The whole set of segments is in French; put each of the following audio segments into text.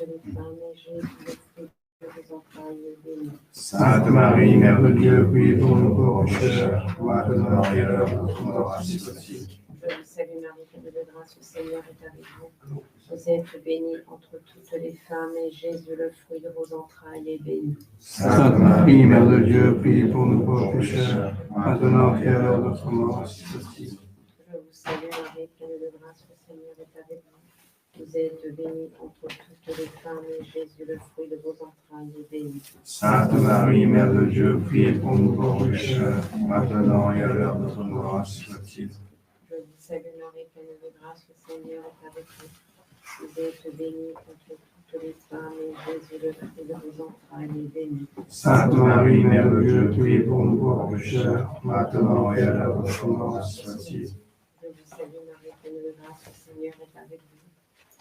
toutes les femmes, et Jésus, le fruit de vos entrailles, est béni. Sainte Marie, Mère de Dieu, priez pour nous pauvres pécheurs, maintenant et à l'heure de notre mort, ainsi soit-il. Je vous salue Marie, pleine de grâce, le Seigneur est avec vous. Vous êtes bénie entre toutes les femmes, et Jésus, le fruit de vos entrailles, est béni. Sainte Marie, Mère de Dieu, priez pour nous pauvres pécheurs, maintenant et à l'heure de notre mort, ainsi soit-il. Je vous salue Marie, pleine de grâce, le Seigneur est avec vous. Vous êtes bénie entre toutes les femmes, et Jésus, le fruit de vos entrailles, est béni. Sainte Marie, Mère de Dieu, priez pour nous pauvres pécheurs, maintenant et à l'heure de notre mort, ainsi soit-il. Je vous salue Marie, pleine de grâce, le Seigneur est avec vous. Vous êtes bénie entre toutes les femmes, et Jésus, le fruit de vos entrailles, est béni. Sainte Marie, Mère de Dieu, priez pour nous pauvres pécheurs, maintenant et à l'heure de notre mort, ainsi soit-il. Je vous salue Marie, pleine de grâce, le Seigneur est avec vous.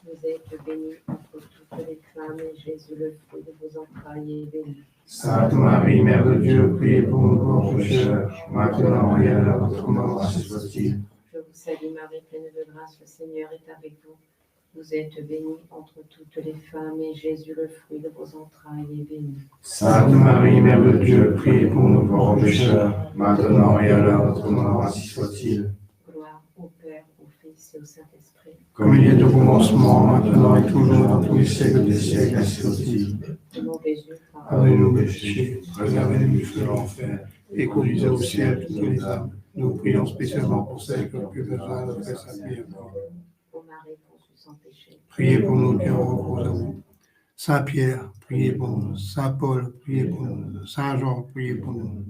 Vous êtes bénie entre toutes les femmes, et Jésus, le fruit de vos entrailles, est béni. Sainte Marie, Mère de Dieu, priez pour nous pauvres pécheurs, maintenant et à l'heure de notre mort, ainsi soit-il. Je vous salue Marie, pleine de grâce, le Seigneur est avec vous. Vous êtes bénie entre toutes les femmes, et Jésus, le fruit de vos entrailles, est béni. Sainte Marie, Mère de Dieu, priez pour nous pauvres pécheurs, maintenant et à l'heure de notre mort, ainsi soit-il. Gloire au Père, au Fils et au Saint-Esprit. Comme il est au commencement, maintenant et toujours, dans tous les siècles des siècles, ainsi soit-il. Au nom de Jésus, Pardonnez-nous nos péchés, préservez-nous du feu de l'enfer, et conduisez au ciel toutes les âmes. Nous prions spécialement pour celles qui ont plus besoin de votre sainte miséricorde. ô Marie conçue sans péché. Priez pour nous qui avons recours à vous. Saint Pierre, priez pour nous. Saint Paul, priez pour nous. Saint Jean, priez pour nous.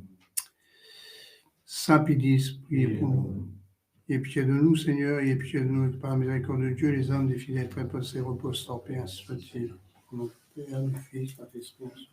Saint Pédis, priez pour nous. Ayez pitié de nous, Seigneur, ayez pitié de nous, par la miséricorde de Dieu, les âmes des fidèles préposés reposent en paix, ainsi soit-il. Au nom du Père, du Fils, du Saint-Esprit.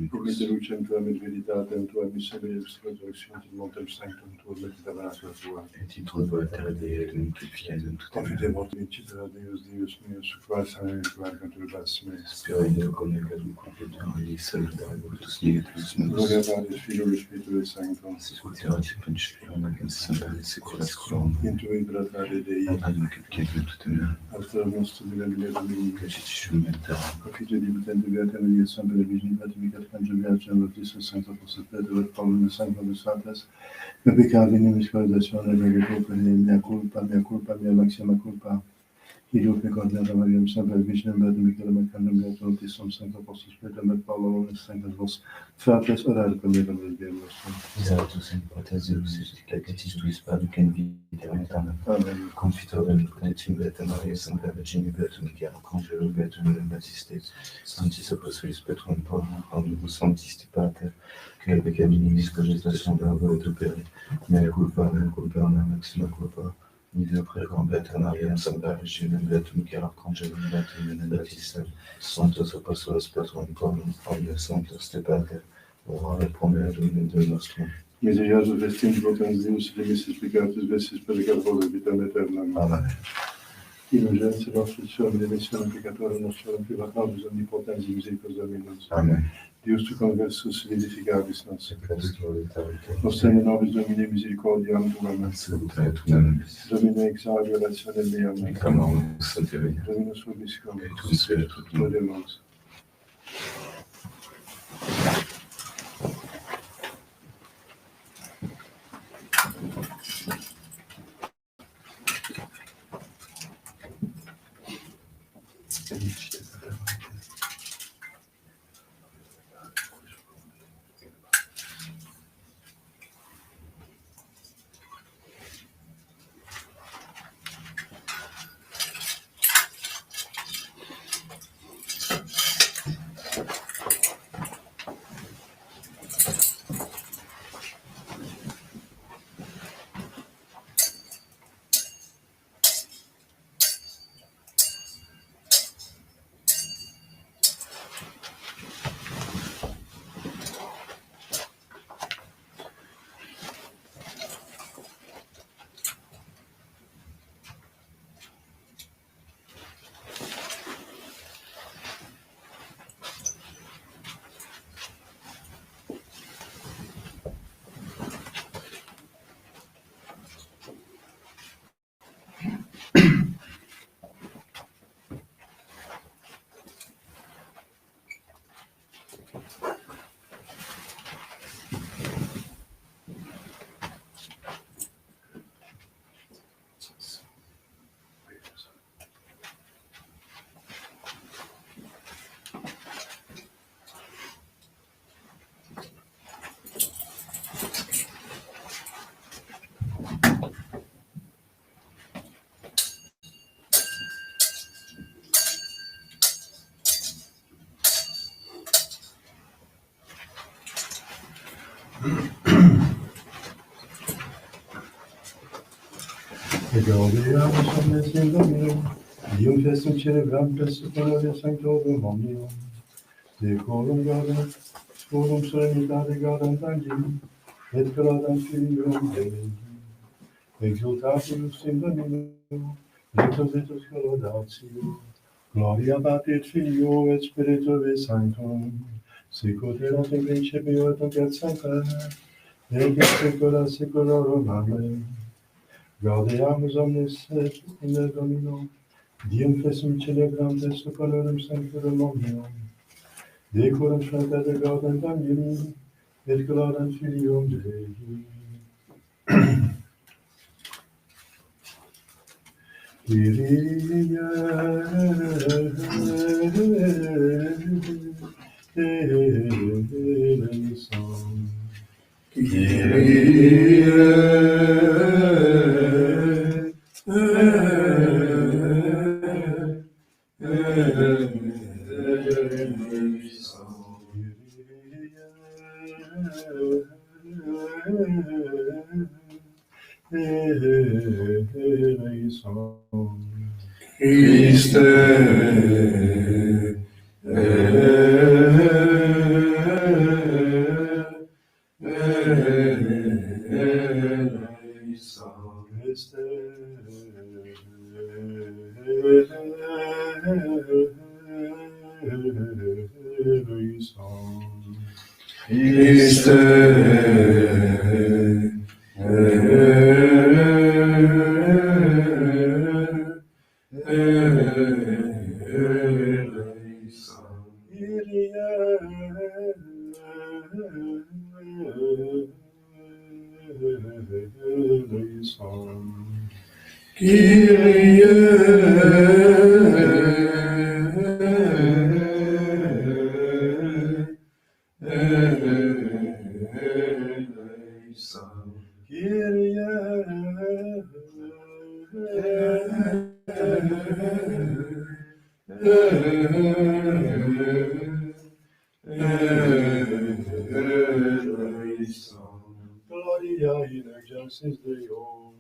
Promite lucem tuam et veritatem tuam, miseris resurrectionem et montem sanctum tuum, et tabernaculum tuam. Et introduire terre de glorificare tutte Confide mortem incitera Deus, Deus meus, sucras a me contra vos meus. spirito come cadum completum et salutare vultus spiritus meus. Gloria Patris, Filio, Spiritus Sanctum. Sicut erat in principio nunc in semper et saecula saeculorum. Intui bratare Dei, Amen. Tutte alter nostrum in nomine Domini. Crucifixum et terra. Profite dimittente beata Maria, Sancta Virgine, Patimicat Conjugiatum, Baptistus Sancta Apostol et Paulum, Sancta Sanctus, me peccati misericordiazione, mea culpa, maxima culpa. Io peccator Mariam, Sancta Virgine, Patimicat Conjugiatum, Baptistus Sancta Apostol et Paulum, Sancta Vos, fratres, orare pro nobis nostrum. Exaltus in potens Deus et catetis tuis paducem vitae aeternam. Amen. Confitorem plenitume Beata Maria, Sancta Virgine, Beatum Chiara Congelum, Beatum in Baptistes, Sanctis Apostolis Petrum Paulum, omnibus sanctisti Pater, que peccaminis cogitation verbo et opere, mea culpa, maxima culpa, nidem pregam Beata Maria, Sancta Virgine, Beatum Chiara Congelum, Beatum in Baptistes, Sanctos Apostolis Petrum Paulum, omnes sanctos te Pater, orare pro mea Domine nostrum. Misericordiae vestim potens Deus, remissis peccatus vestis peccator vitam aeternam. Amen. Indulgentia nostra, remissione peccatorum nostrum, privat nobis omnipotens misericordiae Dominus. Amen. Deus tu conversus vivificabis nos. Peccatus glorificare. Nostene nobis Domine misericordiam tuam. Salutare tuam. Domine exaudi orationem meam. Clamamus Sancte Virgine. Dominus vobiscum. Et cum spiritu tuum. Lodemus. Et gaudeamus omnes in Domino, Deum festum celebram presto gloria sanctorum omnium. Decorum gaudem, forum solemnitate gaudem Tangim, et gradam Filium Dei. Exultatus in Domino, lectos et collaudatio. Gloria Patri et Filio et Spiritui Sanctum, sicut erat in principio et nunc et semper, et in saecula saeculorum. Amen. Gaudeamus omnes et in Domino, Deum festum celebram presto colorum sanctorum omnium. Decorum fratere gaudem Tangim, et gladam Filium Dei. Kyrie eleison. Kyrie eleison. Christe Gloria in excelsis Deo,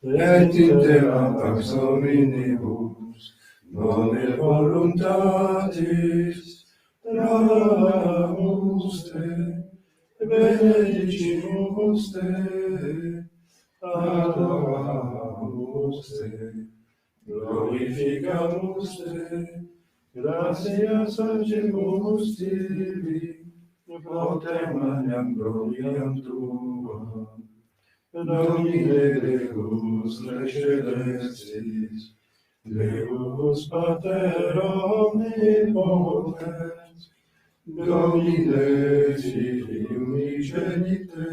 et in terra pax hominibus, bone voluntatis, clamamus te, benedicimus te, adoramus te, glorificamus te, gratias agemus tibi, Pater magnam gloriam tuam, Domine Deus Celestis, Deus Pater omnipotens, Domine Filii unigenite,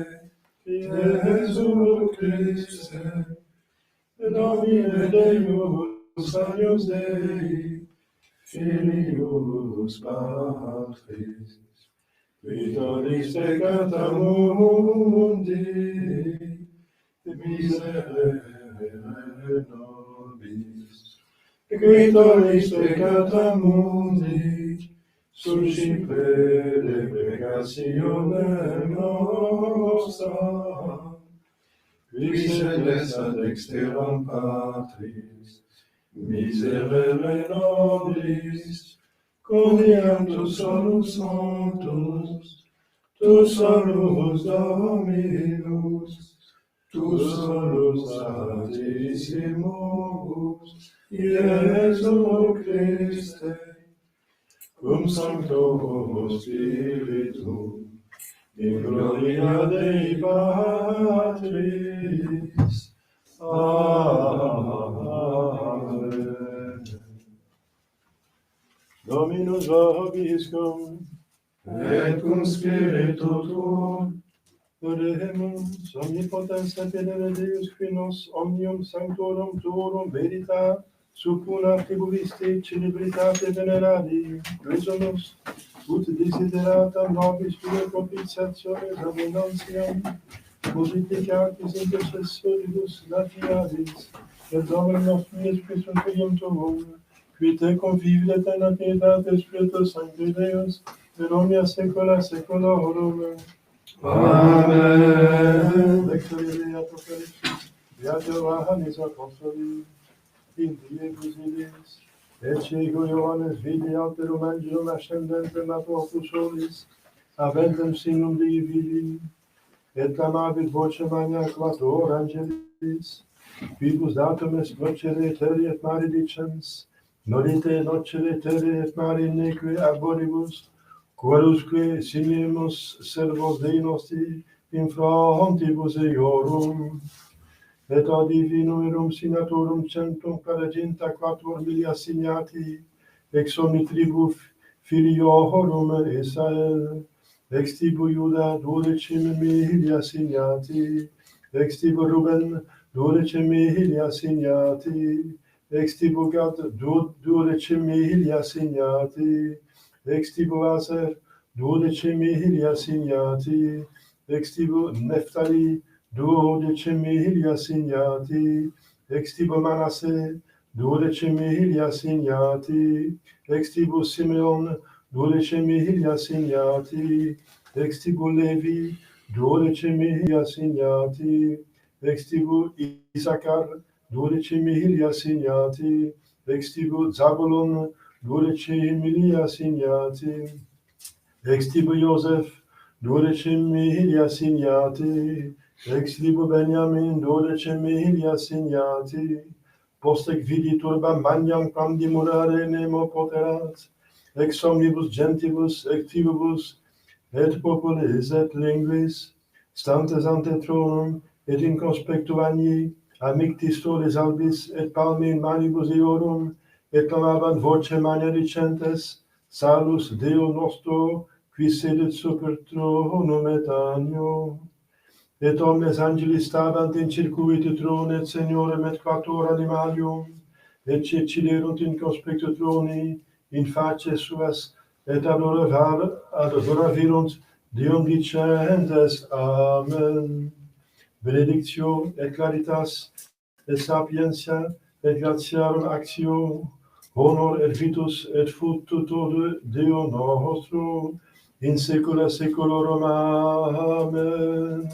Iesu Christe, Domine Deus Agnus Dei, Filius Patris, Vitoris peccata mundi, miserere nobis. Vitoris peccata mundi, suscipe deprecationem nostra, qui sedes ad exteram Patris, miserere nobis, Coniam tu solus sanctus, tu solus Dominus, tu solus Santissimus, Iesu Christe, cum Sancto Spiritu, in gloria Dei Patris. Amen. Dominus vobiscum, et cum spiritu tuo, oremus omnipotens sapere Deus qui nos omnium sanctorum tuorum verita suppuna tribulisti celebritate veneradi, resumus ut desiderata nobis tue propitiationes abundantiam multiplicatis intercessoribus gratialis, et Dominum nostrum Spiritum Filium tuum, qui te convivi eterna pietate Spiritus Sancti Deus, per omnia saecula saeculorum. Amen. Lectio Dei Apocalypsis, Beato Johannes Apostoli, in die Busilis, et cego Johannes vidi alterum angelum ascendentem ad opus solis, aventem signum Dei vidi, et clamavit voce magna quator angelis, quibus datum est nocere terri et mari dicens, nolite nocere terre et mare neque arboribus, quousque simimus servos Dei nostri in frontibus eorum, et audivi numerum signatorum centum paraginta quattuor milia signati, ex omni tribu filiorum Israel, ex tibu Iuda 12 milia signati, ex tibu Ruben 12 milia signati, ex tibu Gad 12 milia signati, ex tibu Aser 12 milia signati, ex tibu Neftali 12 milia signati, ex tibu Manasse 12 milia signati, ex tibu Simeon 12 milia signati, ex tibu Levi, duodecimi assignati, ex tibu Issachar, duodecimi assignati, ex tibu Zabulon, duodecimi assignati, ex tibu Joseph, duodecimi assignati, ex tibu Benjamin, duodecimi assignati, postec vidi turba magnam quam dimurare nemo poterat, ex omnibus gentibus, ex tribubus, et populis et linguis, stantes ante tronum, et in conspectu agni, amictis toles albis, et palmi in manibus eorum, et clamabant voce magna dicentes, salus Deo nostro, qui sedet super tronum et agno. Et omnes angelis stabant in circuite trone, et seniorem et quattuor animalium, et ceciderunt in conspectu troni, in facies suas, et adoravirunt Deum dicentes, Amen. Benedictio et claritas, et sapientia, et gratiarum actio, honor et vitus et fructus de Deo nostro, in saecula saeculorum. Amen.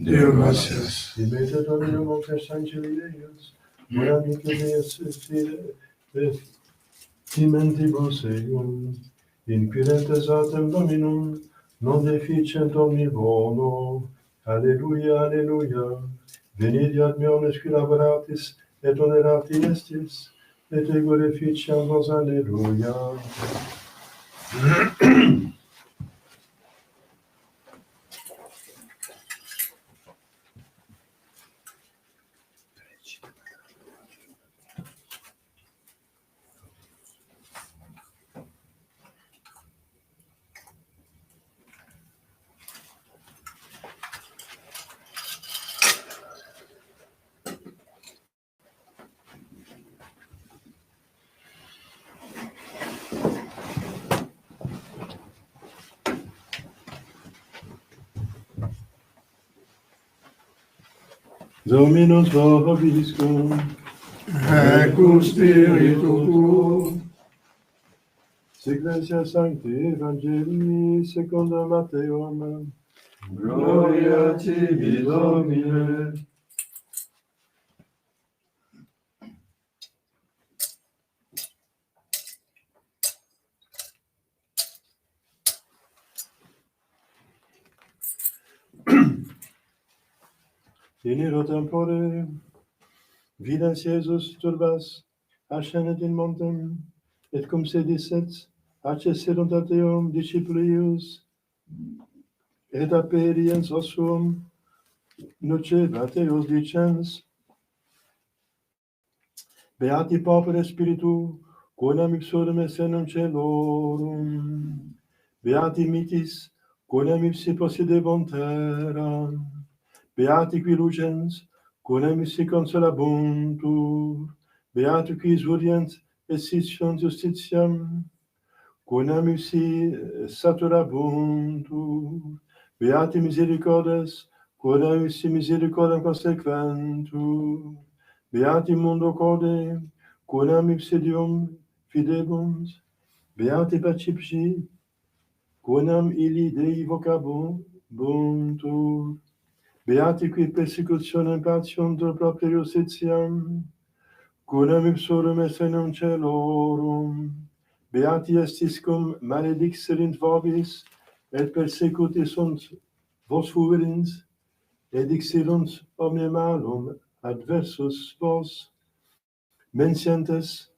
Deo gratias. Dimete Dominum omnes angeli Deus, moramique meus et timentibus eum, inquirentes autem Dominum, non deficient omni bono. Alleluia, alleluia. Benediat me omnes qui laboratis et onerati estis, et ego deficiam vos, alleluia. Dominus vobiscum, Et cum spiritu tuo. Ecclesia Sancti Evangelii secundum Matteum. Gloria tibi, Domine. In ero tempore, videns Iesus turbas, ascendit in montem, et cum sedisset, accesserunt ad Deum disciplius, et aperiens ossuum, nucebat eos dicens, Beati pauper spiritu, quonam ipsodum essenum celorum, Beati mitis, quonam ipsi possedebunt terram, Beati qui lugens, quonam ipsi consolabuntur, Beati qui urient et sitiunt justitiam, quonam ipsi saturabuntur, Beati misericordes, quonam ipsi misericordiam consequentur, Beati mundo corde, quonam ipse Deum fidebunt, Beati pacifici, quonam illi Dei vocabuntur, Beati qui persecutionem patiuntur propter justitiam, quonam ipsorum essenum celorum, Beati estis cum maledixerint vobis, et persecuti sunt vos fuerins, et dixerunt omne malum adversus vos, mencientes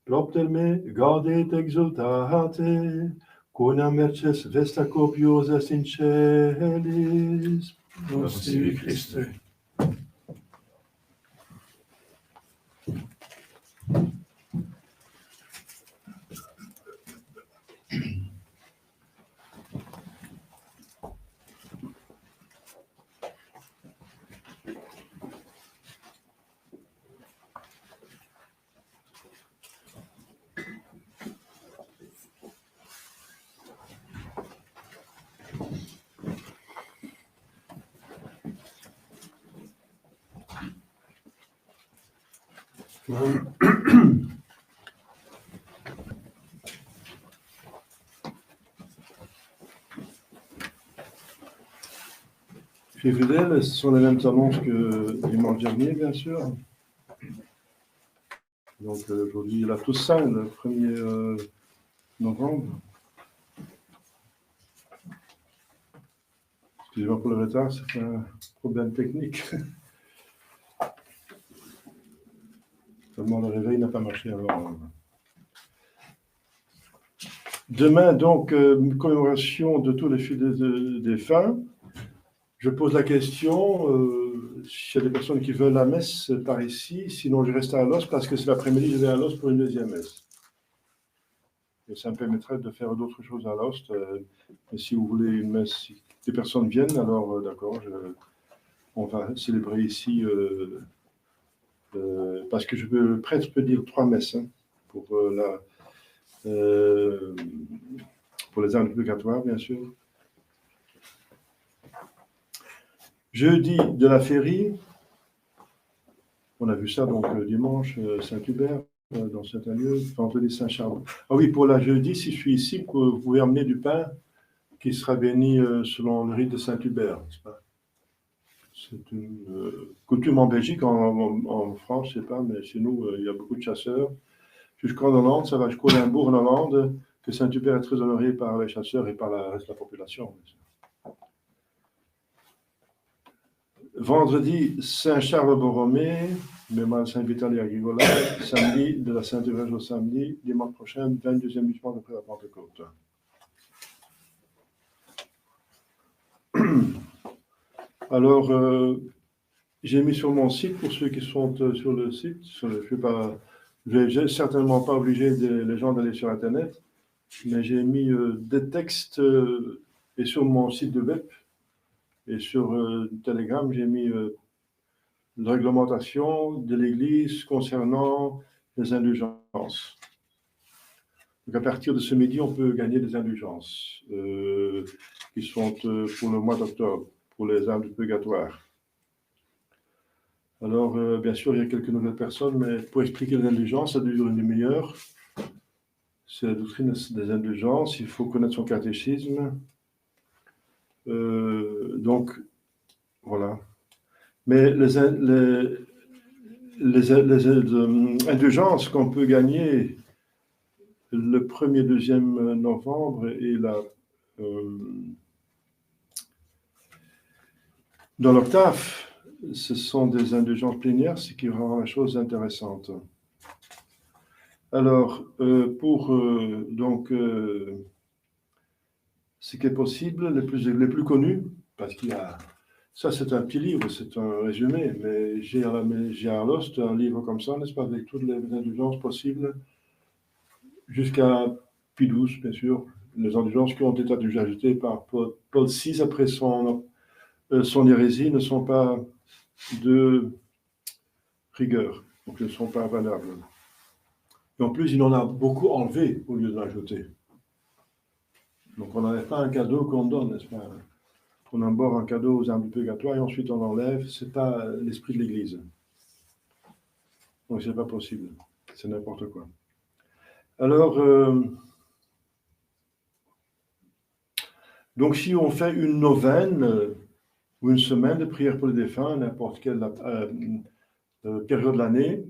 propter me gaudet exultate, quonam merces vesta copios est in celis. Nos tibi Christe. Chez Fidèle, ce sont les mêmes annonces que dimanche dernier, bien sûr. Donc aujourd'hui, la Toussaint, le 1er novembre. Excusez-moi pour le retard, c'est un problème technique. Seulement le réveil n'a pas marché alors. Demain, donc, commémoration de tous les fidèles défunts. Je pose la question, s'il y a des personnes qui veulent la messe par ici, sinon je reste à Alost parce que c'est l'après-midi, je vais à Alost pour une deuxième messe. Et ça me permettrait de faire d'autres choses à Alost. Mais si vous voulez une messe, si des personnes viennent, alors d'accord, on va célébrer ici, parce que le prêtre peut dire 3 messes hein, pour les âmes purgatoires, bien sûr. Jeudi de la féerie, on a vu ça donc dimanche, Saint-Hubert, dans certains lieux, vendredi Saint-Charles. Ah oui, pour la jeudi, si je suis ici, vous pouvez amener du pain qui sera béni selon le rite de Saint-Hubert, n'est-ce pas? C'est une coutume en Belgique, en France, je ne sais pas, mais chez nous, il y a beaucoup de chasseurs. Jusqu'en Hollande, ça va jusqu'au Limbourg, en Hollande, que Saint-Hubert est très honoré par les chasseurs et par le reste de la population. Vendredi, Saint-Charles-Borromée, mémoire Saint-Vitaly à Gigola, samedi, de la Sainte Vierge au samedi, dimanche prochain, 22e du mois après la Pentecôte. Alors, j'ai mis sur mon site, pour ceux qui sont sur le site, je ne vais certainement pas obliger les gens d'aller sur Internet, mais j'ai mis des textes, et sur mon site de web, et sur Telegram, j'ai mis la réglementation de l'Église concernant les indulgences. Donc à partir de ce midi, on peut gagner des indulgences qui sont pour le mois d'octobre, pour les âmes du purgatoire. Alors, bien sûr, il y a quelques nouvelles personnes, mais pour expliquer les indulgences, ça dure une demi-heure. C'est la doctrine des indulgences, il faut connaître son catéchisme. Donc, voilà. Mais les indulgences qu'on peut gagner le 1er, 2e novembre et dans l'octave, ce sont des indulgences plénières, ce qui rend la chose intéressante. Alors, ce qui est possible, les plus connus, parce qu'il y a... Ça, c'est un petit livre, c'est un résumé, mais j'ai à Alost un livre comme ça, n'est-ce pas, avec toutes les indulgences possibles, jusqu'à Pie XII, bien sûr, les indulgences qui ont été ajoutées par Paul VI après son hérésie ne sont pas de rigueur, donc ne sont pas valables. Et en plus, il en a beaucoup enlevé au lieu de l'ajouter. Donc on n'enlève pas un cadeau qu'on donne, n'est-ce pas? On emborde un cadeau aux âmes du purgatoire et ensuite on l'enlève, ce n'est pas l'esprit de l'Église. Donc ce n'est pas possible, c'est n'importe quoi. Alors, donc si on fait une neuvaine ou une semaine de prière pour les défunts, n'importe quelle période de l'année,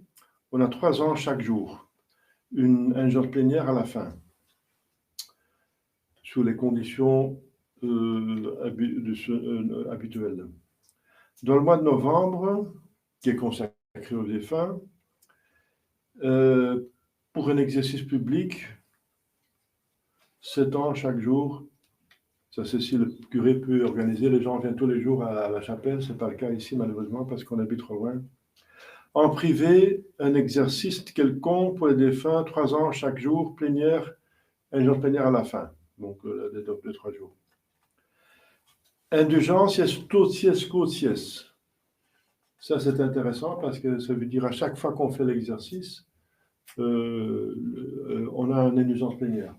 on a 3 ans chaque jour, une indulgence plénière à la fin, sous les conditions habituelles. Dans le mois de novembre, qui est consacré aux défunts, pour un exercice public, 7 ans chaque jour. Ça, c'est si le curé peut organiser. Les gens viennent tous les jours à la chapelle. Ce n'est pas le cas ici, malheureusement, parce qu'on habite trop loin. En privé, un exercice quelconque pour les défunts, 3 ans chaque jour, plénière, indulgence plénière à la fin. Donc, les 3 jours. Indulgence, yes. Ça, c'est intéressant parce que ça veut dire à chaque fois qu'on fait l'exercice, on a une indulgence plénière.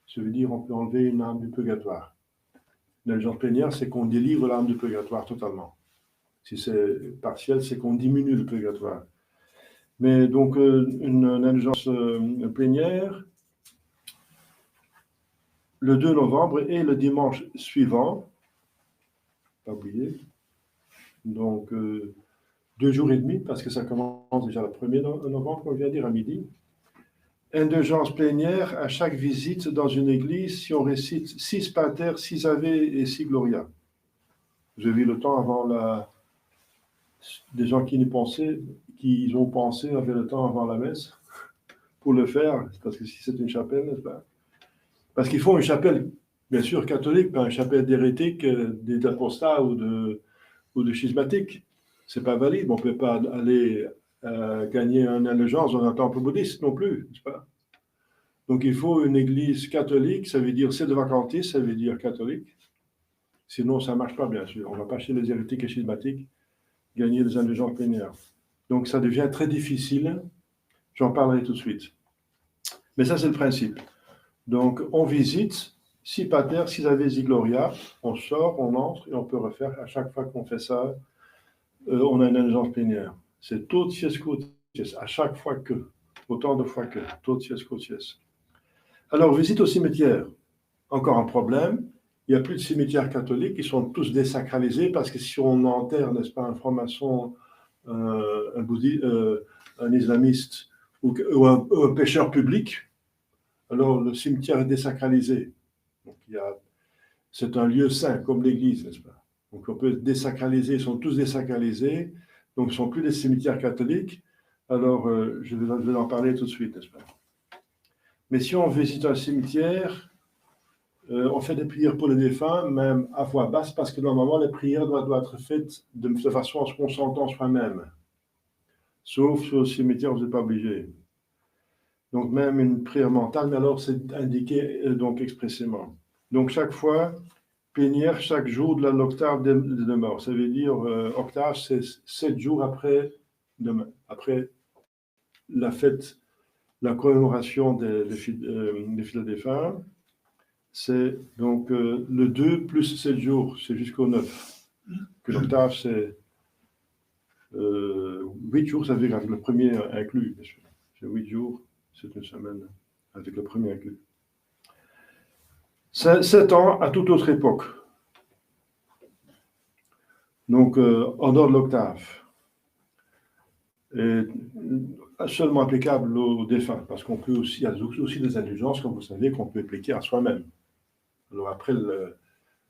Ça veut dire qu'on peut enlever une âme du purgatoire. L'indulgence plénière, c'est qu'on délivre l'âme du purgatoire totalement. Si c'est partiel, c'est qu'on diminue le purgatoire. Mais donc, une indulgence plénière, le 2 novembre et le dimanche suivant, pas oublier, Donc, 2 jours et demi, parce que ça commence déjà le 1er novembre, comme je viens de dire, à midi. Indulgence plénière à chaque visite dans une église si on récite 6 Pater, 6 Ave et 6 Gloria. J'ai vu le temps avant des gens qui ont pensé avaient le temps avant la messe pour le faire, parce que si c'est une chapelle, n'est-ce pas? Parce qu'il faut une chapelle, bien sûr, catholique, pas une chapelle d'hérétiques, des apostats ou de schismatiques. C'est pas valide. On ne peut pas aller gagner une indulgence dans un temple bouddhiste non plus, n'est-ce pas? Donc il faut une église catholique, ça veut dire c'est de vacantistes, ça veut dire catholique. Sinon, ça ne marche pas, bien sûr. On ne va pas chez les hérétiques et schismatiques gagner des indulgences plénières. Donc ça devient très difficile. J'en parlerai tout de suite. Mais ça, c'est le principe. Donc, on visite 6 Pater, 6 Ave et Gloria. On sort, on entre et on peut refaire. À chaque fois qu'on fait ça, on a une indulgence plénière. C'est toties quoties, à chaque fois que. Autant de fois que. Toties quoties. Alors, visite au cimetière. Encore un problème. Il n'y a plus de cimetières catholiques, ils sont tous désacralisés parce que si on enterre, n'est-ce pas, un franc-maçon, un bouddhiste, un islamiste ou un pécheur public, alors le cimetière est désacralisé. Donc c'est un lieu saint, comme l'église, n'est-ce pas? Donc on peut désacraliser, ils sont tous désacralisés, donc ils ne sont plus des cimetières catholiques. Alors je vais en parler tout de suite, n'est-ce pas? Mais si on visite un cimetière, on fait des prières pour les défunts, même à voix basse, parce que normalement, les prières doivent être faites de façon à ce qu'on s'entende soi-même. Sauf sur le cimetière, vous n'êtes pas obligé. Donc, même une prière mentale, mais alors c'est indiqué donc expressément. Donc, chaque fois, plénière, chaque jour de l'octave de mort. Ça veut dire, octave, c'est 7 jours après la fête, la commémoration des fidèles défunts. C'est donc le 2 plus 7 jours, c'est jusqu'au 9. Que l'octave, c'est 8 jours, ça veut dire avec le premier inclus, bien sûr. C'est 8 jours, c'est une semaine avec le premier inclus. 7 ans à toute autre époque. Donc, en dehors de l'octave. Et seulement applicable aux défunts, parce qu'on peut aussi, il y a aussi des indulgences, comme vous savez, qu'on peut appliquer à soi-même. Alors après le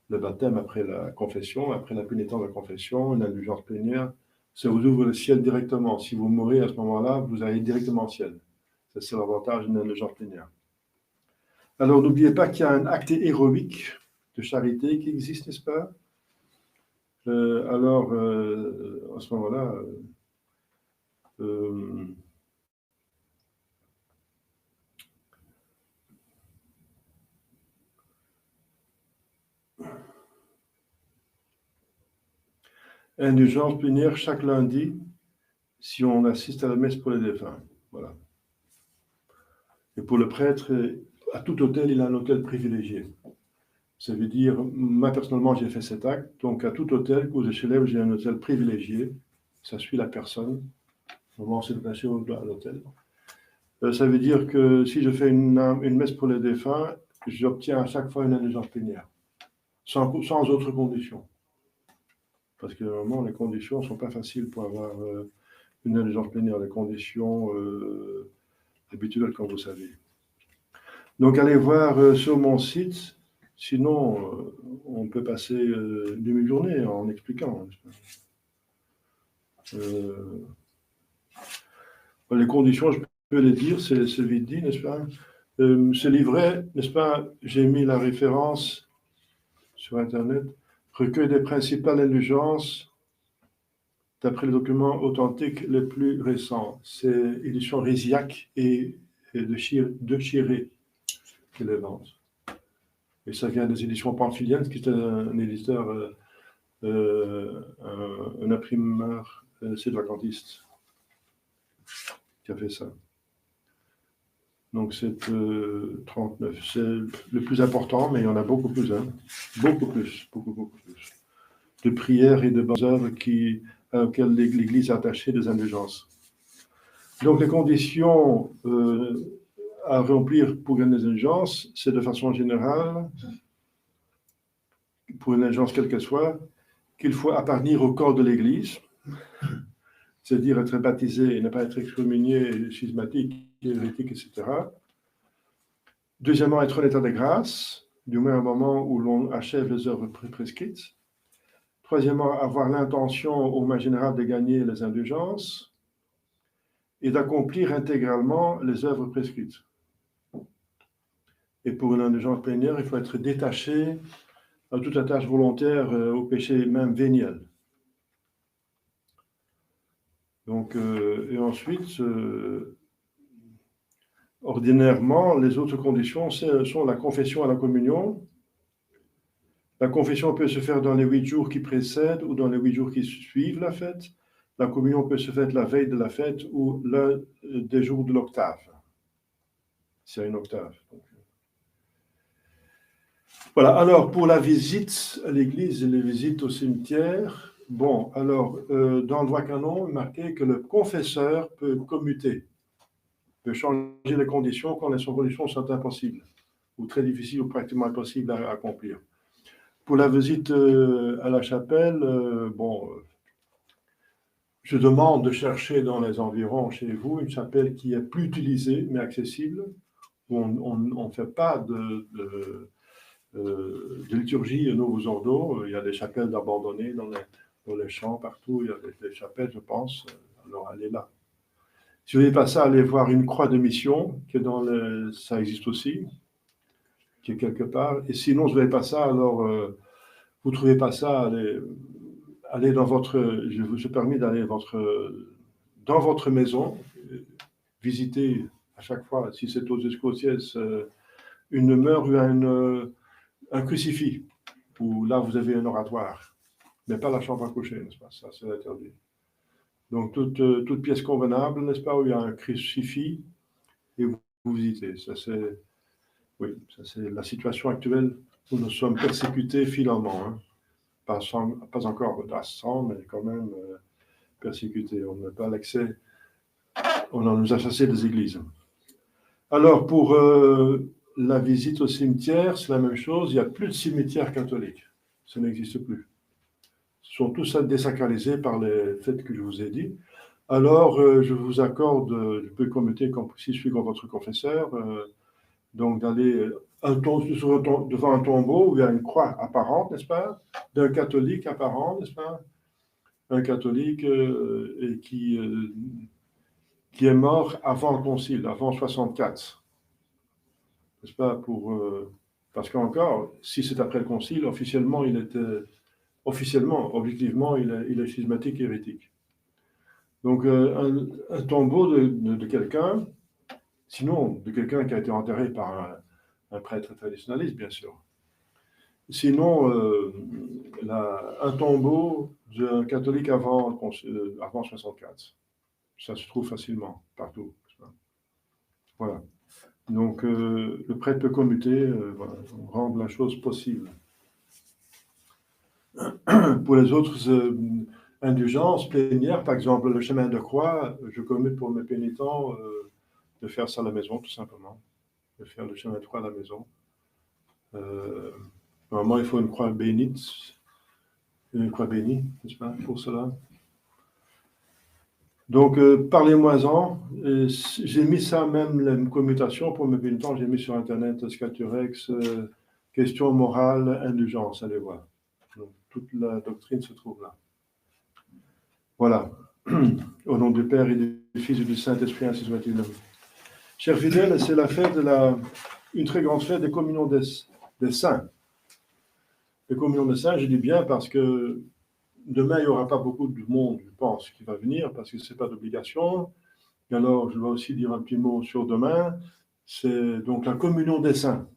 baptême, après la confession, après la pénitence de la confession, une indulgence plénière, ça vous ouvre le ciel directement. Si vous mourrez à ce moment-là, vous allez directement au ciel. Ça, c'est l'avantage d'une indulgence plénière. Alors n'oubliez pas qu'il y a un acte héroïque de charité qui existe, n'est-ce pas? Alors, à ce moment-là, indulgence plénière chaque lundi si on assiste à la messe pour les défunts. Voilà. Et pour le prêtre, à tout hôtel, il a un hôtel privilégié. Ça veut dire, moi personnellement, j'ai fait cet acte. Donc, à tout hôtel où je célèbre, j'ai un hôtel privilégié. Ça suit la personne. Normalement, c'est placé à l'hôtel. Ça veut dire que si je fais une messe pour les défunts, j'obtiens à chaque fois une indulgence plénière, sans autre condition. Parce que normalement, les conditions ne sont pas faciles pour avoir une indulgence plénière, les conditions habituelles, comme vous savez. Donc, allez voir sur mon site, sinon, on peut passer une demi-journée en expliquant. Les conditions, je peux les dire, c'est vite dit, n'est-ce pas? Ce livret, n'est-ce pas? J'ai mis la référence sur Internet. Recueil des principales indulgences d'après les documents authentiques les plus récents. C'est édition Réziac et de Chiré qui les vendent. Et ça vient des éditions Pamphiliennes, qui est un éditeur, un imprimeur, c'est de vacantiste qui a fait ça. Donc c'est 39. C'est le plus important, mais il y en a beaucoup plus. Hein. Beaucoup plus. De prières et de bonnes œuvres auxquelles l'Église a attaché des indulgences. Donc les conditions à remplir pour une indulgence, c'est de façon générale, pour une indulgence quelle qu'elle soit, qu'il faut appartenir au corps de l'Église, c'est-à-dire être baptisé et ne pas être excommunié, schismatique, hérétique, etc. Deuxièmement, être en état de grâce, du moins au moment où l'on achève les œuvres prescrites. Troisièmement, avoir l'intention au moins général de gagner les indulgences et d'accomplir intégralement les œuvres prescrites. Et pour une indulgence plénière, il faut être détaché à toute attache volontaire au péché même véniel. Donc, et ensuite, ordinairement, les autres conditions sont la confession et la communion. La confession peut se faire dans les 8 jours qui précèdent ou dans les 8 jours qui suivent la fête. La communion peut se faire la veille de la fête ou l'un des jours de l'octave. C'est une octave. Donc. Voilà, alors pour la visite à l'église et les visites au cimetière, bon, alors dans le droit canon, il est marqué que le confesseur peut commuter, peut changer les conditions quand les conditions sont impossibles, ou très difficiles ou pratiquement impossibles à accomplir. Pour la visite à la chapelle, je demande de chercher dans les environs chez vous une chapelle qui est plus utilisée mais accessible, où on ne fait pas de liturgie nouveaux ordos. Il y a des chapelles abandonnées dans les champs partout, il y a des chapelles, je pense, alors allez là. Si vous n'avez pas ça, allez voir une croix de mission, ça existe aussi, qui est quelque part. Et sinon, vous n'avez pas ça, alors vous ne trouvez pas ça, allez dans votre, je vous ai permis d'aller dans votre maison, visiter à chaque fois, si c'est aux Escociaises, une demeure ou un crucifix, où là vous avez un oratoire, mais pas la chambre à coucher, n'est-ce pas? Ça, c'est interdit. Donc, toute pièce convenable, n'est-ce pas, où il y a un crucifix, et vous visitez. Ça, c'est la situation actuelle où nous sommes persécutés finalement. Hein. Pas encore à 100, mais quand même persécutés. On n'a pas l'accès, on nous a chassés des églises. Alors, pour la visite au cimetière, c'est la même chose. Il n'y a plus de cimetière catholique. Ça n'existe plus. Ils sont tous désacralisés par les faits que je vous ai dit. Alors, je vous accorde, je peux commuter si je suis votre confesseur, donc d'aller devant un tombeau où il y a une croix apparente, n'est-ce pas, d'un catholique apparent, n'est-ce pas, un catholique qui est mort avant le concile, avant 64. N'est-ce pas, parce qu'encore, si c'est après le concile, objectivement, il est schismatique et hérétique. Donc, un tombeau de quelqu'un, sinon de quelqu'un qui a été enterré par un prêtre traditionnaliste, bien sûr. Sinon, un tombeau d'un catholique avant 64. Ça se trouve facilement, partout. Voilà. Donc, le prêtre peut commuter, rendre la chose possible. Pour les autres indulgences plénières, par exemple, le chemin de croix, je commute pour mes pénitents de faire ça à la maison, tout simplement. De faire le chemin de croix à la maison. Normalement, il faut une croix bénite, n'est-ce pas, pour cela. Donc, parlez-moi-en. J'ai mis ça même, la commutation pour mes pénitents, j'ai mis sur Internet, Scaturex, question morale, indulgence, allez voir. Donc, toute la doctrine se trouve là. Voilà. Au nom du Père et du Fils et du Saint-Esprit, ainsi soit-il. Chers fidèles, c'est la fête une très grande fête des communions des saints. Les communions des saints, je dis bien parce que demain, il n'y aura pas beaucoup de monde, je pense, qui va venir, parce que ce n'est pas d'obligation. Et alors, je vais aussi dire un petit mot sur demain. C'est donc la communion des saints.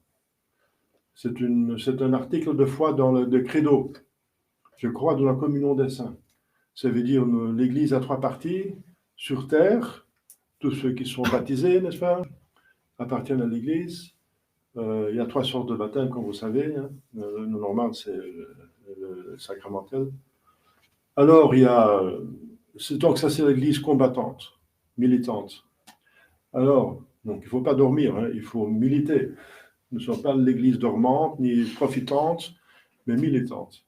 C'est un article de foi dans le credo. Je crois dans la communion des saints. Ça veut dire l'Église a 3 parties sur terre. Tous ceux qui sont baptisés, n'est-ce pas, appartiennent à l'Église. Il y a 3 sortes de baptême, comme vous savez. Hein. Le normal, c'est le sacramentel. Alors, donc ça, c'est l'Église combattante, militante. Alors, donc, il ne faut pas dormir, hein, il faut militer. Nous ne sommes pas l'Église dormante, ni profitante, mais militante.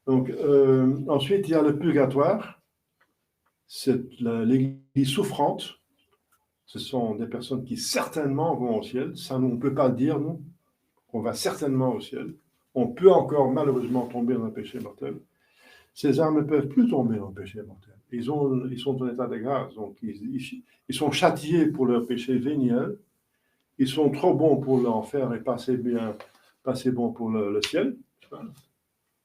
Donc, ensuite, il y a le purgatoire. C'est l'église souffrante. Ce sont des personnes qui certainement vont au ciel. Ça, nous, on ne peut pas le dire, nous, qu'on va certainement au ciel. On peut encore malheureusement tomber dans un péché mortel. Ces âmes ne peuvent plus tomber dans le péché mortel. Ils sont en état de grâce, donc ils sont châtiés pour leur péché véniel. Ils sont trop bons pour l'enfer et pas assez bons pour le ciel.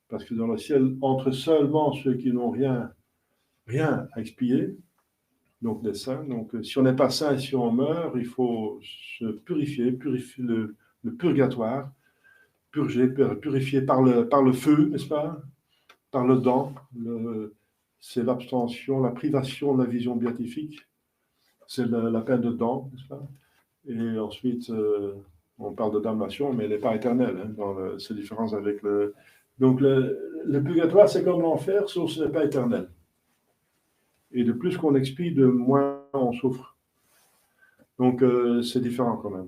Parce que dans le ciel, entre seulement ceux qui n'ont rien à expier, donc les saints. Donc si on n'est pas saint et si on meurt, il faut se purifier le purgatoire, purifier par le feu, n'est-ce pas? Par le dent. C'est l'abstention, la privation de la vision béatifique. C'est la peine de dent, n'est-ce pas? Et ensuite, on parle de damnation, mais elle n'est pas éternelle, hein, dans ces différences avec le... Donc le purgatoire, c'est comme l'enfer, sauf que ce n'est pas éternel. Et de plus qu'on expie, de moins on souffre. Donc c'est différent quand même.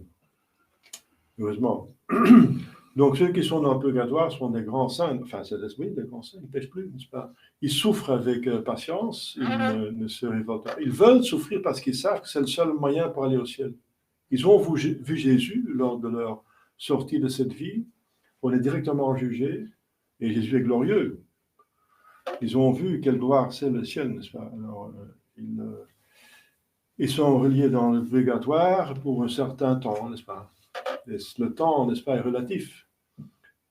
Heureusement. Donc ceux qui sont dans le purgatoire sont des grands saints, enfin c'est oui, des grands saints, ils ne pêchent plus, n'est-ce pas? Ils souffrent avec patience, ils ne se révoltent pas. Ils veulent souffrir parce qu'ils savent que c'est le seul moyen pour aller au ciel. Ils ont vu Jésus lors de leur sortie de cette vie, on est directement jugé, et Jésus est glorieux. Ils ont vu quelle gloire c'est le ciel, n'est-ce pas? Alors, ils sont reliés dans le purgatoire pour un certain temps, n'est-ce pas? Et le temps, n'est-ce pas, est relatif.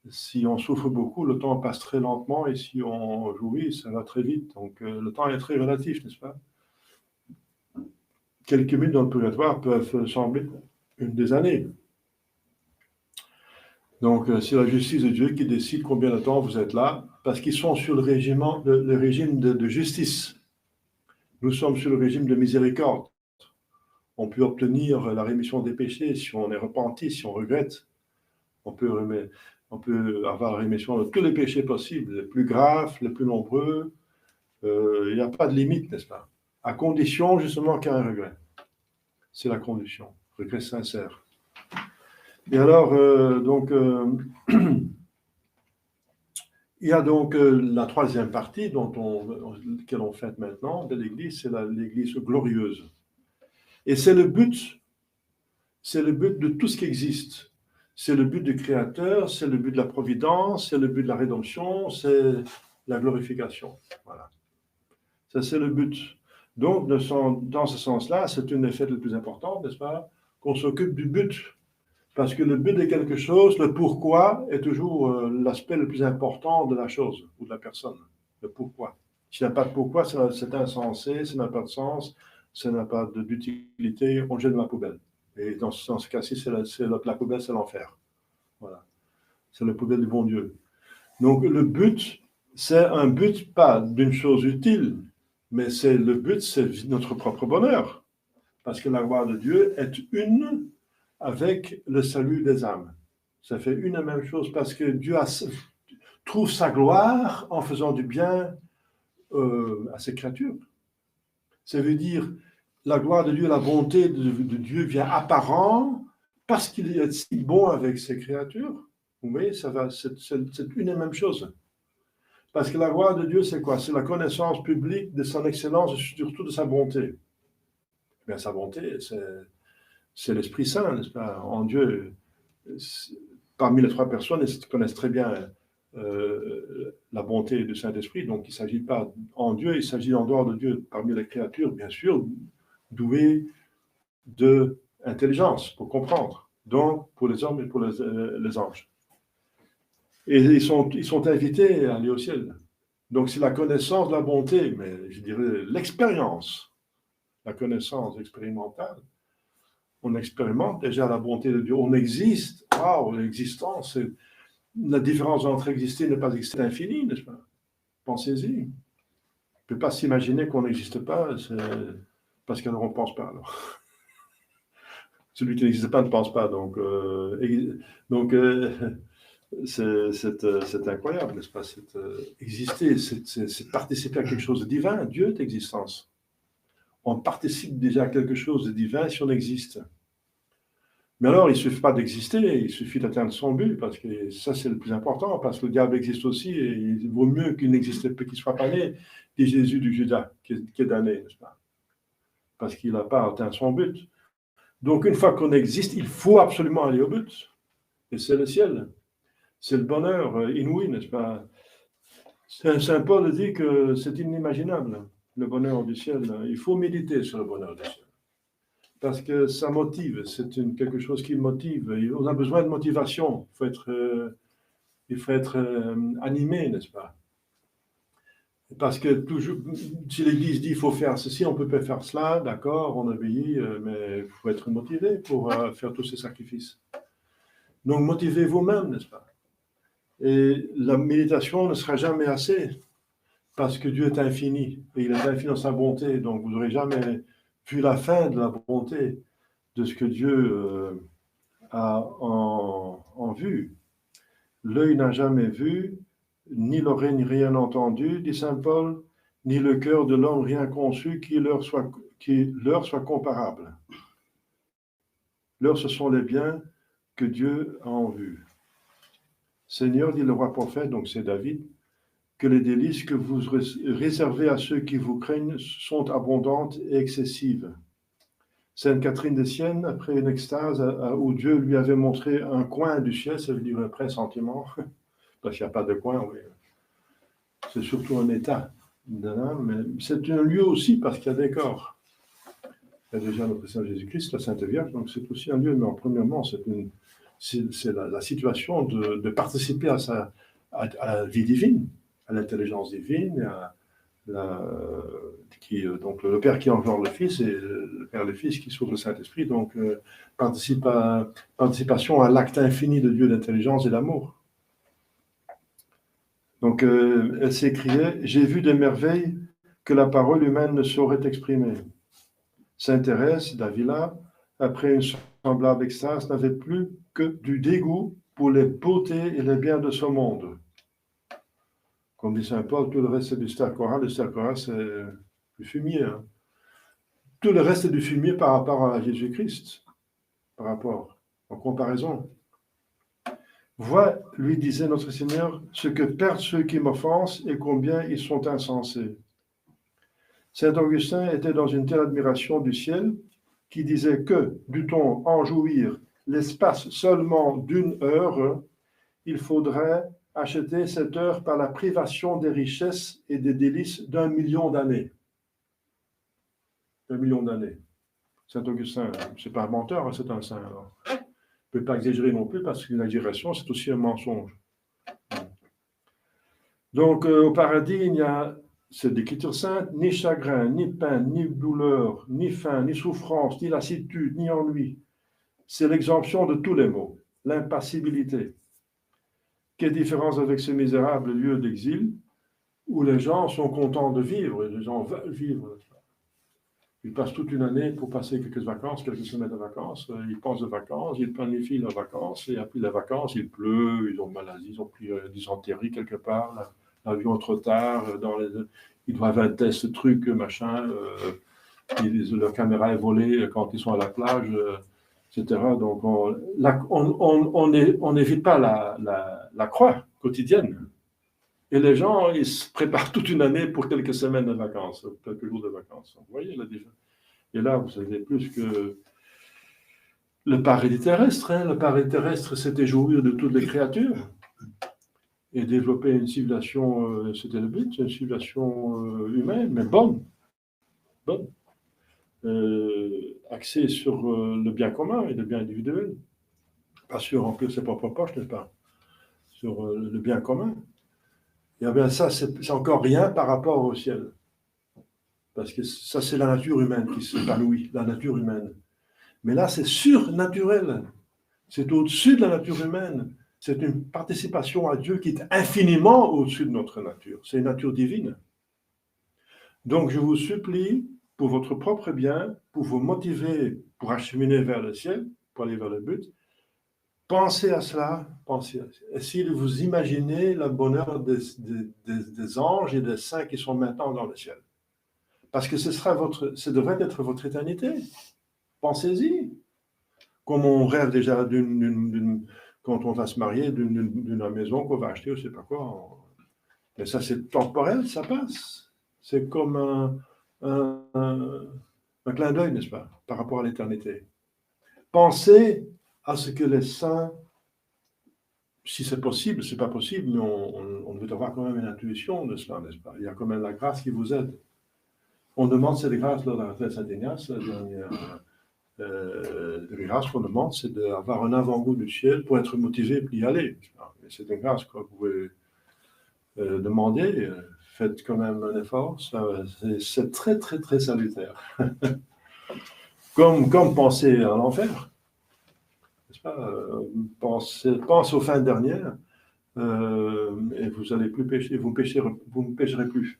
Si on souffre beaucoup, le temps passe très lentement, et si on jouit, ça va très vite. Donc le temps est très relatif, n'est-ce pas? Quelques minutes dans le purgatoire peuvent sembler des années. Donc c'est la justice de Dieu qui décide combien de temps vous êtes là, parce qu'ils sont sur le régime de justice. Nous sommes sur le régime de miséricorde. On peut obtenir la rémission des péchés si on est repenti, si on regrette. On peut avoir la rémission de tous les péchés possibles, les plus graves, les plus nombreux. Il n'y a pas de limite, n'est-ce pas? À condition, justement, qu'il y ait un regret. C'est la condition, regret sincère. Et alors, il y a donc la troisième partie que l'on fait maintenant de l'Église, c'est l'Église glorieuse. Et c'est le but de tout ce qui existe. C'est le but du Créateur, c'est le but de la providence, c'est le but de la rédemption, c'est la glorification. Voilà. Ça, c'est le but. Donc, dans ce sens-là, c'est une des fêtes les plus importantes, n'est-ce pas? Qu'on s'occupe du but. Parce que le but de quelque chose, le pourquoi, est toujours l'aspect le plus important de la chose ou de la personne. Le pourquoi. S'il n'y a pas de pourquoi, c'est insensé, ça n'a pas de sens, ça n'a pas d'utilité, on le jette dans la poubelle. Et dans ce cas-ci, la poubelle, c'est l'enfer. Voilà. C'est la poubelle du bon Dieu. Donc le but, c'est un but pas d'une chose utile, mais le but, c'est notre propre bonheur. Parce que la gloire de Dieu est une avec le salut des âmes. Ça fait une et même chose parce que Dieu trouve sa gloire en faisant du bien à ses créatures. Ça veut dire la gloire de Dieu, la bonté de Dieu vient apparent parce qu'il est si bon avec ses créatures. Vous voyez, c'est une et même chose. Parce que la gloire de Dieu, c'est quoi? C'est la connaissance publique de son excellence et surtout de sa bonté. Bien, sa bonté, c'est l'Esprit Saint, n'est-ce pas? En Dieu, parmi les trois personnes, ils connaissent très bien la bonté du Saint-Esprit. Donc, il ne s'agit pas en Dieu, il s'agit en dehors de Dieu, parmi les créatures, bien sûr, douées d'intelligence pour comprendre. Donc, pour les hommes et pour les anges. Et ils sont invités à aller au ciel. Donc, c'est la connaissance de la bonté, mais je dirais l'expérience, la connaissance expérimentale. On expérimente déjà la bonté de Dieu. On existe. Waouh, l'existence, la différence entre exister et ne pas exister est infinie, n'est-ce pas? Pensez-y. On ne peut pas s'imaginer qu'on n'existe pas, parce qu'on ne pense pas. Alors. Celui qui n'existe pas ne pense pas. Donc c'est incroyable, n'est-ce pas? Exister, c'est participer à quelque chose de divin. Dieu est existence. On participe déjà à quelque chose de divin si on existe. Mais alors, il ne suffit pas d'exister, il suffit d'atteindre son but, parce que ça, c'est le plus important, parce que le diable existe aussi, et il vaut mieux qu'il n'existe pas, qu'il ne soit pas né, dit Jésus du Judas, qui est damné, n'est-ce pas? Parce qu'il n'a pas atteint son but. Donc, une fois qu'on existe, il faut absolument aller au but. Et c'est le ciel. C'est le bonheur inouï, n'est-ce pas? Saint Paul dit que c'est inimaginable, le bonheur du ciel. Il faut méditer sur le bonheur du ciel. Parce que ça motive, c'est quelque chose qui motive. On a besoin de motivation. Il faut être animé, n'est-ce pas? Parce que toujours, si l'Église dit qu'il faut faire ceci, on ne peut pas faire cela, d'accord, on obéit, mais il faut être motivé pour faire tous ces sacrifices. Donc motivez vous-même, n'est-ce pas? Et la méditation ne sera jamais assez, parce que Dieu est infini, et il est infini dans sa bonté, donc vous n'aurez jamais vu la fin de la bonté de ce que Dieu a en vue. L'œil n'a jamais vu, ni l'oreille rien entendu, dit saint Paul, ni le cœur de l'homme rien conçu qui leur soit comparable. Leurs, ce sont les biens que Dieu a en vue. Seigneur, dit le roi prophète, donc c'est David, que les délices que vous réservez à ceux qui vous craignent sont abondantes et excessives. Sainte Catherine de Sienne, après une extase où Dieu lui avait montré un coin du ciel, ça veut dire un pressentiment, parce qu'il n'y a pas de coin, oui. C'est surtout un état de l'âme, mais c'est un lieu aussi parce qu'il y a des corps. Il y a déjà notre Seigneur Jésus-Christ, la Sainte Vierge, donc c'est aussi un lieu, mais premièrement, c'est la situation de participer à la vie divine, à l'intelligence divine, donc le Père qui engendre le Fils et le Père et le Fils qui s'ouvre le Saint-Esprit, donc participation à l'acte infini de Dieu d'intelligence et d'amour. Donc elle s'écriait « J'ai vu des merveilles que la parole humaine ne saurait exprimer ». Sainte Thérèse d'Avila, après une semblable extase, n'avait plus que du dégoût pour les beautés et les biens de ce monde. Comme dit saint Paul, tout le reste c'est du stercora. Le stercora, c'est du fumier. Hein. Tout le reste est du fumier par rapport à Jésus-Christ, en comparaison. Vois, lui disait notre Seigneur, ce que perdent ceux qui m'offensent et combien ils sont insensés. Saint Augustin était dans une telle admiration du ciel qui disait que, dût-on en jouir l'espace seulement d'une heure, il faudrait acheter cette heure par la privation des richesses et des délices d'1 million d'années. 1 million d'années. Saint Augustin, c'est pas un menteur, c'est un saint. Alors. On ne peut pas exagérer non plus parce qu'une exagération, c'est aussi un mensonge. Donc, au paradis, il n'y a, c'est l'Écriture sainte, ni chagrin, ni peine, ni douleur, ni faim, ni souffrance, ni lassitude, ni ennui. C'est l'exemption de tous les maux, l'impassibilité. Quelle différence avec ce misérable lieu d'exil où les gens sont contents de vivre, les gens veulent vivre. Ils passent toute une année pour passer quelques vacances, quelques semaines de vacances. Ils pensent de vacances, ils planifient leurs vacances, et après les vacances, il pleut, ils ont maladie, ils ont pris dysenterie quelque part, l'avion trop tard, ils doivent un test, truc, machin, leur caméra est volée quand ils sont à la plage, etc. Donc, on n'évite pas la croix quotidienne. Et les gens, ils se préparent toute une année pour quelques semaines de vacances, quelques jours de vacances. Vous voyez, là, déjà. Et là, vous savez plus que le paradis terrestre. Hein. Le paradis terrestre, c'était jouir de toutes les créatures. Et développer une civilisation, c'était le but, une civilisation humaine, mais bonne. Axée sur le bien commun et le bien individuel. Pas sur remplir ses propres poches, n'est-ce pas? Sur le bien commun. Et bien ça, c'est encore rien par rapport au ciel. Parce que ça, c'est la nature humaine qui s'épanouit, la nature humaine. Mais là, c'est surnaturel. C'est au-dessus de la nature humaine. C'est une participation à Dieu qui est infiniment au-dessus de notre nature. C'est une nature divine. Donc, je vous supplie, pour votre propre bien, pour vous motiver, pour acheminer vers le ciel, pour aller vers le but, pensez à cela, essayez de vous imaginer le bonheur des anges et des saints qui sont maintenant dans le ciel. Parce que ce devrait être votre éternité. Pensez-y. Comme on rêve déjà quand on va se marier, d'une maison qu'on va acheter, je ne sais pas quoi. Mais ça, c'est temporel, ça passe. C'est comme un clin d'œil, n'est-ce pas, par rapport à l'éternité. Pensez à ce que les saints, si c'est possible, c'est pas possible, mais on veut avoir quand même une intuition de cela, n'est-ce pas? Il y a quand même la grâce qui vous aide. On demande cette grâce lors de la retraite Saint-Ignace, la dernière grâce qu'on demande, c'est d'avoir un avant-goût du ciel pour être motivé pour y aller. C'est une grâce que vous pouvez demander. Faites quand même un effort. C'est très, très, très salutaire. comme penser à l'enfer. N'est-ce pas? Pense aux fins dernières et vous allez plus pécher. Vous ne pécherez plus.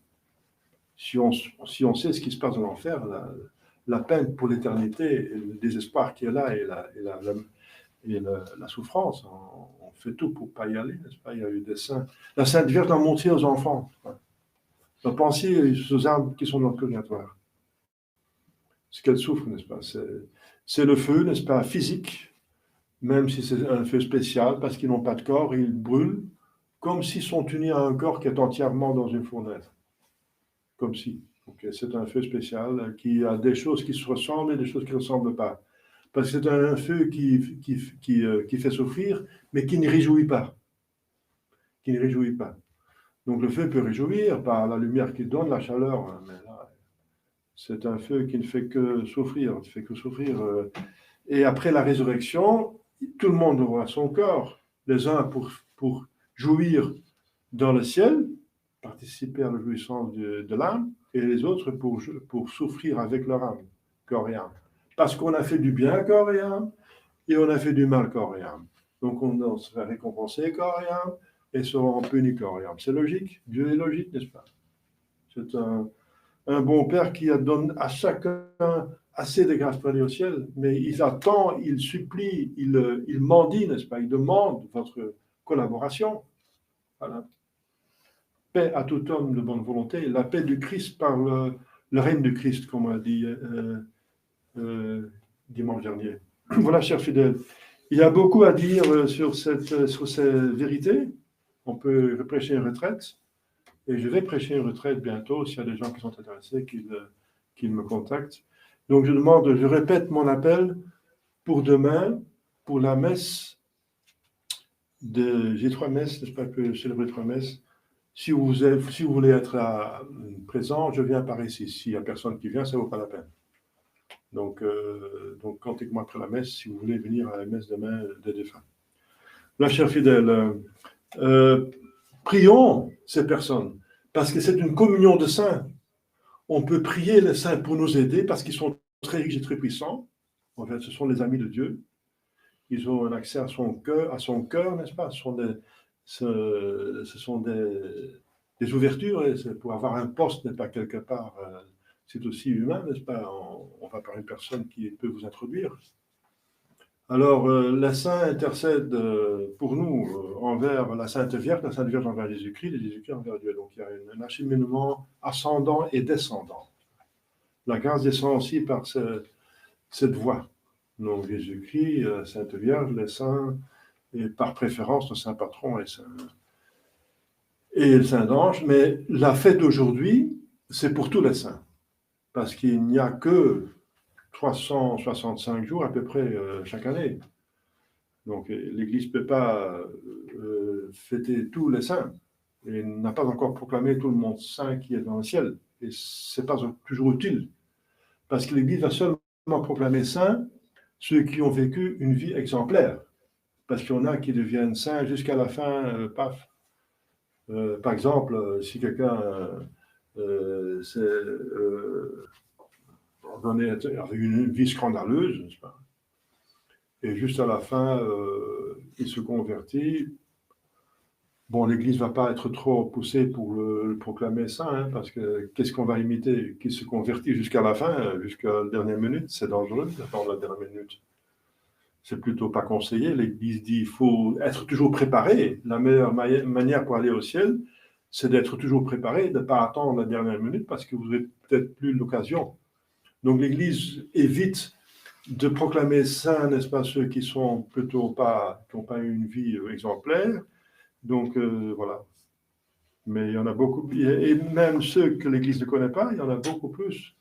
Si on sait ce qui se passe dans l'enfer, la peine pour l'éternité, et le désespoir qui est là, et la souffrance, on fait tout pour ne pas y aller, n'est-ce pas? Il y a eu des saints. La Sainte Vierge a montré aux enfants. Donc pensez aux âmes qui sont dans le purgatoire. Ce qu'elles souffrent, n'est-ce pas? C'est le feu, n'est-ce pas, physique, même si c'est un feu spécial, parce qu'ils n'ont pas de corps, ils brûlent, comme s'ils sont unis à un corps qui est entièrement dans une fournaise. Comme si. Donc, c'est un feu spécial qui a des choses qui se ressemblent et des choses qui ne ressemblent pas. Parce que c'est un feu qui fait souffrir, mais qui ne réjouit pas. Qui ne réjouit pas. Donc le feu peut réjouir par la lumière qu'il donne, la chaleur, mais là, c'est un feu qui ne fait que souffrir. Et après la résurrection, tout le monde aura son corps. Les uns pour jouir dans le ciel, participer à la jouissance de l'âme, et les autres pour souffrir avec leur âme, corps et âme. Parce qu'on a fait du bien, corps et âme, et on a fait du mal, corps et âme. Donc on se fait récompenser, corps et âme, et seront punis, corps et âme. C'est logique. Dieu est logique, n'est-ce pas? C'est un bon Père qui donne à chacun assez de grâce pour aller au ciel, mais il attend, il supplie, il mendie, n'est-ce pas? Il demande votre collaboration. Voilà. Paix à tout homme de bonne volonté, la paix du Christ par le règne du Christ, comme on a dit dimanche dernier. Voilà, chers fidèles, il y a beaucoup à dire sur ces vérités. On peut prêcher une retraite, et je vais prêcher une retraite bientôt, s'il y a des gens qui sont intéressés, qu'ils me contactent. Donc je répète mon appel pour demain, pour la messe j'ai 3 messes, n'est-ce pas, que célébrer 3 messes. Si vous voulez être présent, je viens par ici. S'il n'y a personne qui vient, ça ne vaut pas la peine. Donc comptez-moi après la messe, si vous voulez venir à la messe demain des défunts. Là, chers fidèles, prions ces personnes, parce que c'est une communion de saints. On peut prier les saints pour nous aider, parce qu'ils sont très riches et très puissants. En fait, ce sont les amis de Dieu. Ils ont un accès à son cœur, n'est-ce pas? Ce sont des ouvertures, et pour avoir un poste n'est pas quelque part, c'est aussi humain, n'est-ce pas? On va par une personne qui peut vous introduire. Alors, les saints intercèdent pour nous envers la Sainte Vierge envers Jésus-Christ, et Jésus-Christ envers Dieu. Donc, il y a un acheminement ascendant et descendant. La grâce descend aussi par cette voie. Donc, Jésus-Christ, Sainte Vierge, les saints, et par préférence, le Saint Patron et le Saint d'Ange. Mais la fête d'aujourd'hui, c'est pour tous les saints. Parce qu'il n'y a que 365 jours à peu près chaque année. Donc l'Église ne peut pas fêter tous les saints. Et n'a pas encore proclamé tout le monde saint qui est dans le ciel. Et ce n'est pas toujours utile. Parce que l'Église va seulement proclamer saints ceux qui ont vécu une vie exemplaire. Parce qu'il y en a qui deviennent saints jusqu'à la fin, paf. Par exemple, si quelqu'un avait une vie scandaleuse, n'est-ce pas? Et juste à la fin, il se convertit. Bon, l'Église ne va pas être trop poussée pour le proclamer saint, hein, parce que qu'est-ce qu'on va imiter? Qui se convertit jusqu'à la fin, jusqu'à la dernière minute? C'est dangereux d'attendre la dernière minute. C'est plutôt pas conseillé. L'Église dit qu'il faut être toujours préparé. La meilleure manière pour aller au ciel, c'est d'être toujours préparé, de ne pas attendre la dernière minute, parce que vous n'avez peut-être plus l'occasion. Donc l'Église évite de proclamer saints, n'est-ce pas, ceux qui sont plutôt pas, qui n'ont pas eu une vie exemplaire. Donc, voilà. Mais il y en a beaucoup, et même ceux que l'Église ne connaît pas, il y en a beaucoup plus.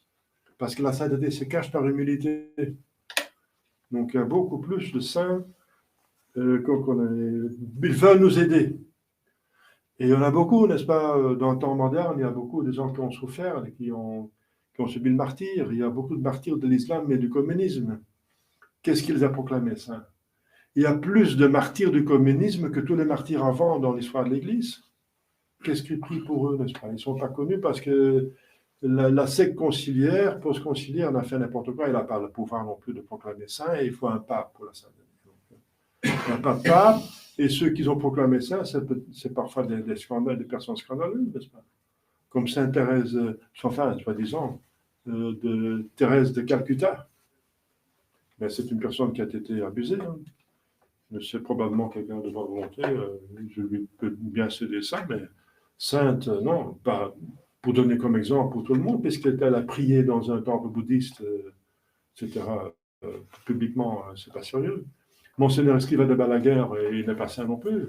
Parce que la sainteté se cache par l'humilité. Donc, il y a beaucoup plus de saints ils veulent nous aider. Et il y en a beaucoup, n'est-ce pas, dans le temps moderne, il y a beaucoup de gens qui ont souffert, qui ont subi le martyre. Il y a beaucoup de martyrs de l'islam et du communisme. Qu'est-ce qu'ils ont proclamé, ça? Il y a plus de martyrs du communisme que tous les martyrs avant dans l'histoire de l'Église. Qu'est-ce qui prie pour eux, n'est-ce pas? Ils ne sont pas connus parce que la secte conciliaire, post-conciliaire, n'a fait n'importe quoi. Il n'a pas le pouvoir non plus de proclamer saint et il faut un pape pour la sainteté. Il n'y a pas de pape. Et ceux qui ont proclamé ça, c'est parfois des scandales, des personnes scandaleuses, n'est-ce pas? Comme Sainte Thérèse, enfin, soi-disant, de Thérèse de Calcutta. Mais c'est une personne qui a été abusée. Hein. C'est probablement quelqu'un de bonne volonté. Je lui peux bien céder ça, mais sainte, non, pas pour donner comme exemple pour tout le monde, puisqu'elle a prié dans un temple bouddhiste, etc. Publiquement, c'est pas sérieux. Monseigneur Escrivá de Balaguer, il n'est pas saint non plus.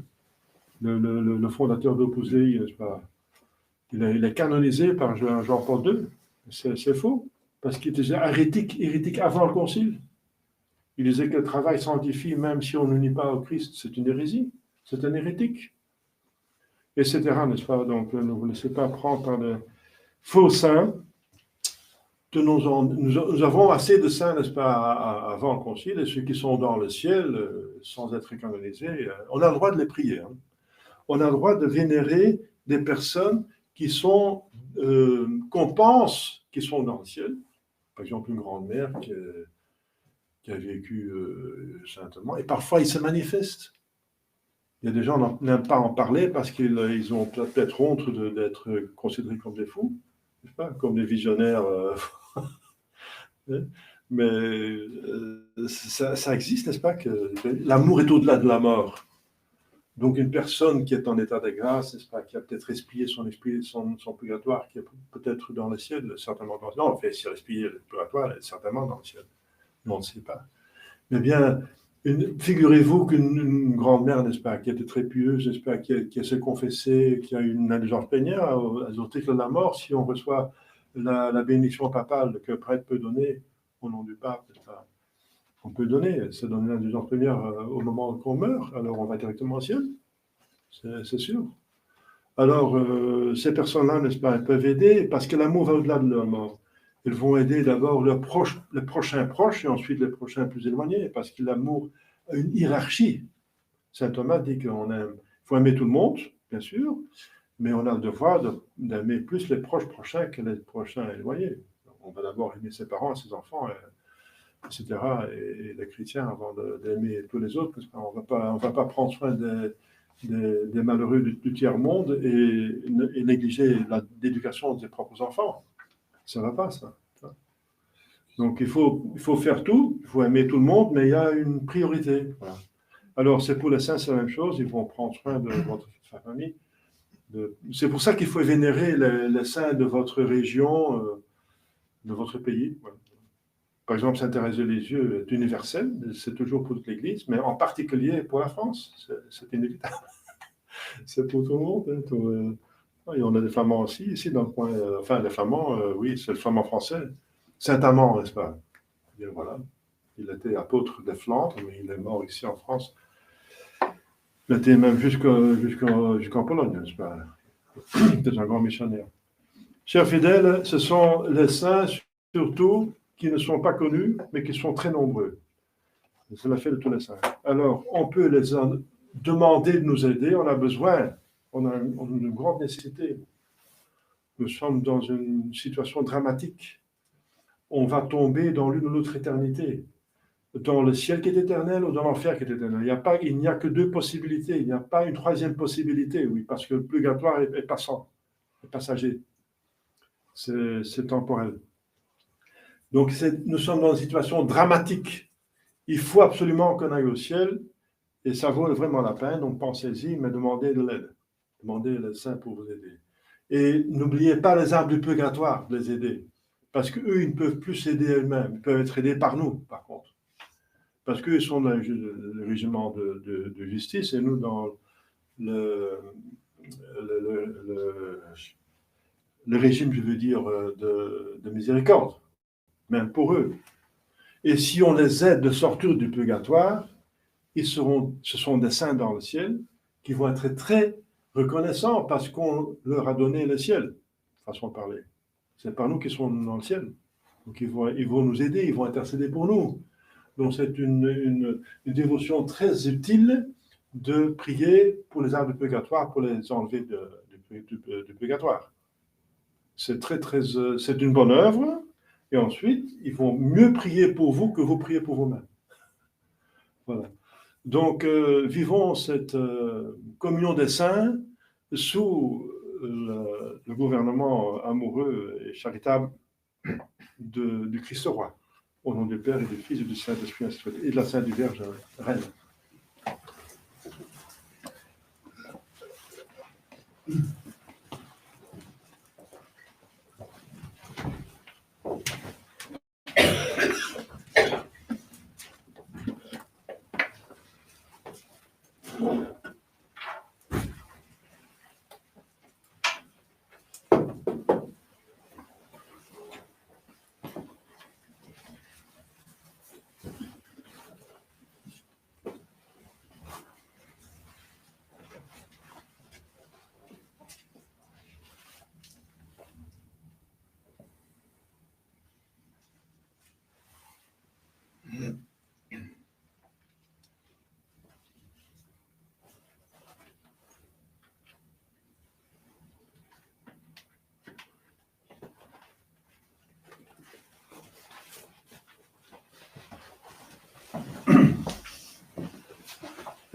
Le fondateur d'Opus Dei, n'est-ce pas? Il est canonisé par Jean-Paul II. C'est faux, parce qu'il était hérétique avant le concile. Il disait que le travail sanctifie, même si on ne nie pas au Christ, c'est une hérésie, c'est un hérétique, etc. N'est-ce pas? Donc, ne vous laissez pas prendre par les faux saints. Nous avons assez de saints, n'est-ce pas, avant le concile, et ceux qui sont dans le ciel, sans être canonisés, on a le droit de les prier. Hein. On a le droit de vénérer des personnes qui sont, qu'on pense qui sont dans le ciel. Par exemple, une grand-mère qui a vécu saintement, et parfois ils se manifestent. Il y a des gens qui n'aiment pas en parler parce qu'ils ont peut-être honte d'être considérés comme des fous, je sais pas, comme des visionnaires. Mais ça existe, n'est-ce pas, que l'amour est au-delà de la mort. Donc une personne qui est en état de grâce, n'est-ce pas, qui a peut-être respié son purgatoire, qui est peut-être dans le ciel, certainement dans le ciel. Non, en fait, si elle respire le purgatoire, elle est certainement dans le ciel. On ne sait pas. Mais bien, figurez-vous qu'une grand-mère, n'est-ce pas, qui était très pieuse, n'est-ce pas, qui s'est confessée, qui a une indulgence plénière aux articles de la mort, si on reçoit la bénédiction papale que le prêtre peut donner au nom du pape, n'est-ce pas, on peut donner, c'est donner l'indulgence plénière au moment qu'on meurt, alors on va directement au ciel, c'est sûr. Alors, ces personnes-là, n'est-ce pas, elles peuvent aider parce que l'amour va au-delà de leur mort. Ils vont aider d'abord les prochains proches et ensuite les prochains plus éloignés, parce que l'amour a une hiérarchie. Saint Thomas dit qu'il faut aimer tout le monde, bien sûr, mais on a le devoir d'aimer plus les proches prochains que les prochains éloignés. On va d'abord aimer ses parents, ses enfants, etc., et les chrétiens avant d'aimer tous les autres, parce qu'on ne va pas prendre soin des malheureux du tiers-monde et négliger l'éducation des propres enfants. Ça ne va pas, ça. Donc, il faut faire tout, il faut aimer tout le monde, mais il y a une priorité. Voilà. Alors, c'est pour les saints, c'est la même chose, ils vont prendre soin de votre famille. C'est pour ça qu'il faut vénérer les saints de votre région, de votre pays. Voilà. Par exemple, Sainte Thérèse de Lisieux est universelle, c'est toujours pour toute l'Église, mais en particulier pour la France, c'est inévitable. C'est pour tout le monde. Et on a des flamands aussi, ici dans le coin. Enfin, les flamands, oui, c'est le flamand français. Saint-Amand, n'est-ce pas? Et voilà. Il était apôtre des Flandres, mais il est mort ici en France. Il était même jusqu'en Pologne, n'est-ce pas? C'était un grand missionnaire. Chers fidèles, ce sont les saints, surtout, qui ne sont pas connus, mais qui sont très nombreux. C'est la fête de tous les saints. Alors, on peut les demander de nous aider, on a besoin, on a une grande nécessité. Nous sommes dans une situation dramatique. On va tomber dans l'une ou l'autre éternité, dans le ciel qui est éternel ou dans l'enfer qui est éternel. Il n'y a que deux possibilités, il n'y a pas une troisième possibilité, oui, parce que le purgatoire est passant, est passager, c'est temporel. Donc nous sommes dans une situation dramatique. Il faut absolument qu'on aille au ciel, et ça vaut vraiment la peine, donc pensez-y, mais demandez de l'aide. Demandez les saints pour vous aider. Et n'oubliez pas les âmes du purgatoire, de les aider. Parce qu'eux, ils ne peuvent plus s'aider eux-mêmes. Ils peuvent être aidés par nous, par contre. Parce qu'eux sont dans le régiment de justice et nous dans le régime, je veux dire, de miséricorde, même pour eux. Et si on les aide de sortir du purgatoire, ce sont des saints dans le ciel qui vont être très reconnaissants parce qu'on leur a donné le ciel, façon de parler. C'est pas nous qui sommes dans le ciel. Donc ils vont nous aider, ils vont intercéder pour nous. Donc c'est une dévotion très utile de prier pour les âmes du purgatoire, pour les enlever du purgatoire. C'est c'est une bonne œuvre. Et ensuite, ils vont mieux prier pour vous que vous priez pour vous-même. Voilà. Donc, vivons cette communion des saints sous le gouvernement amoureux et charitable du Christ roi. Au nom du Père et du Fils et du Saint-Esprit, et de la Sainte Vierge Reine.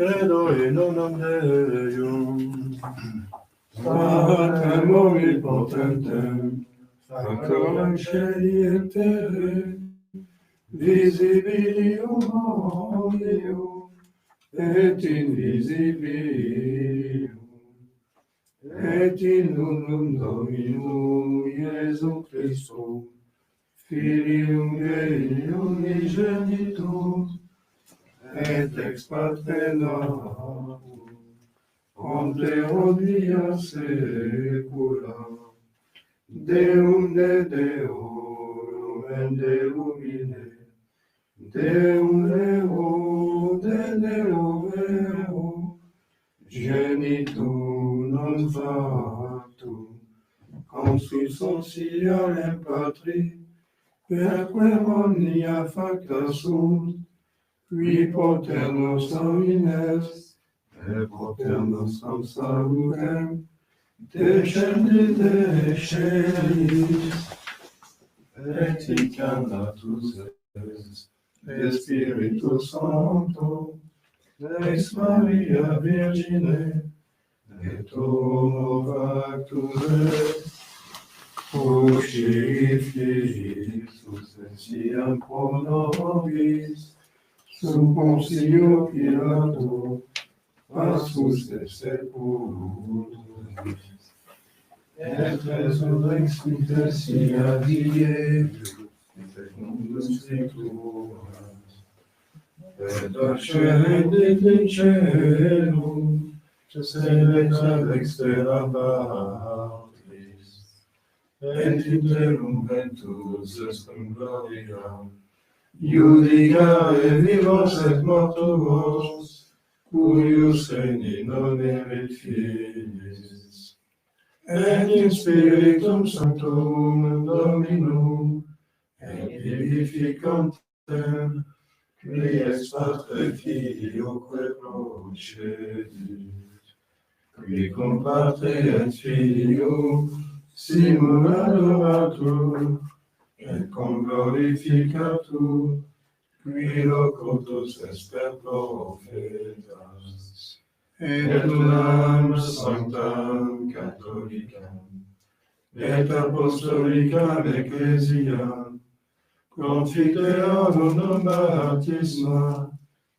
Credo in unum Deum, Patrem omnipotentem, Factorem Caeli et terrae, visibilium omnium, et invisibilium, et in unum Dominum Iesu Christum, Filium Dei unigenitum, et ex Patre Nostrum, Onde omnia saecula, Deum de Deorum et Deum in Deum Deo de Deo vero, genitum non factum, consubstantialem Patri, perque omnia facta sunt, qui poternos sanguines, et poternos salutem, descendit de celis, et incarnatus est, de Spiritus Sancto, ex Maria Virgine, et homo factus est, Crucifixus etiam pro nobis, sub Pontio Pilato, passus et sepultus, et resurrexit tertia die, et mundus victuras, et ascendit in caelum, sedet ad exterra partis, et interum ventus est gloria, judicare vivos et mortuos, cuius regni non erit finis, et in Spiritum Sanctum Dominum, et vivificantem, qui ex Patre Filioque procedit, qui cum Patre et Filio simul adoratur, et cum glorificatur, qui locutus est per prophetas, et unam sanctam catholicam, et apostolicam ecclesiam, confiteam unum baptisma,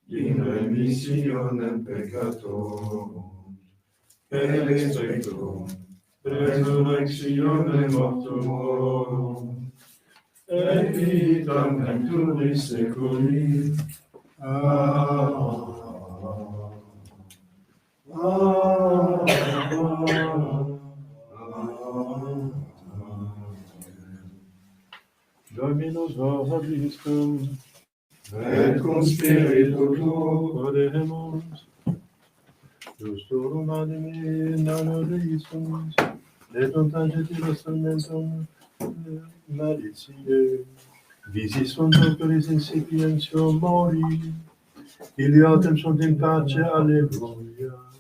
in remissionem peccatorum, et respectum resurrectione mortuorum, et vitam sancturis seculi. Dominus vobiscum, Et cum spiritu tuo, odemus, justorum animi nano Deisum, et tangenti instrumentum malitiae, visi sunt operis incipientio mori, iliotem sunt in pace, alleluia.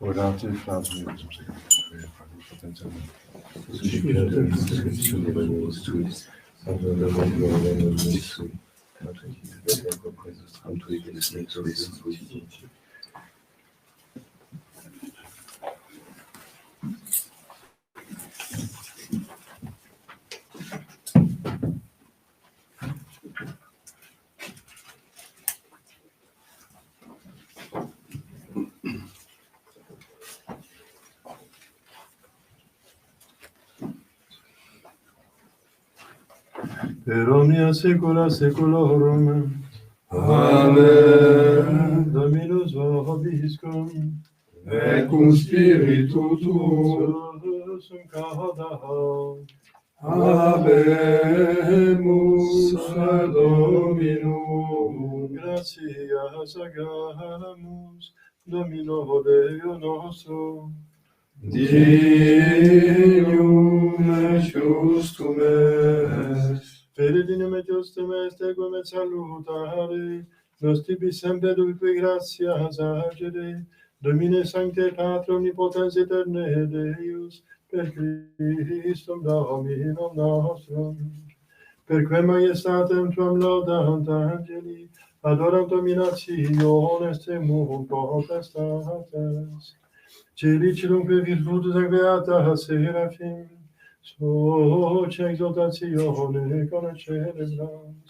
Orate Flavius. Per omnia saecula saeculorum. Amen. Dominus vobiscum. Et cum spiritu tuo. Sum cauda. Habemus ad Dominum. Gratias agamus. Domino Deo nostro. Dignum et justum est. Fede dinam et justum est, egum et salutare, nos tibi semper duque gratias agere, Domine sancte Patre omnipotens aeterne Deus, per Christum Dominum nostrum, per quem majestatem tuam laudant angeli, adorant dominationes temum potestates, Celicilumque virtutus ac beata seraphim, socia exaltatione celebrant,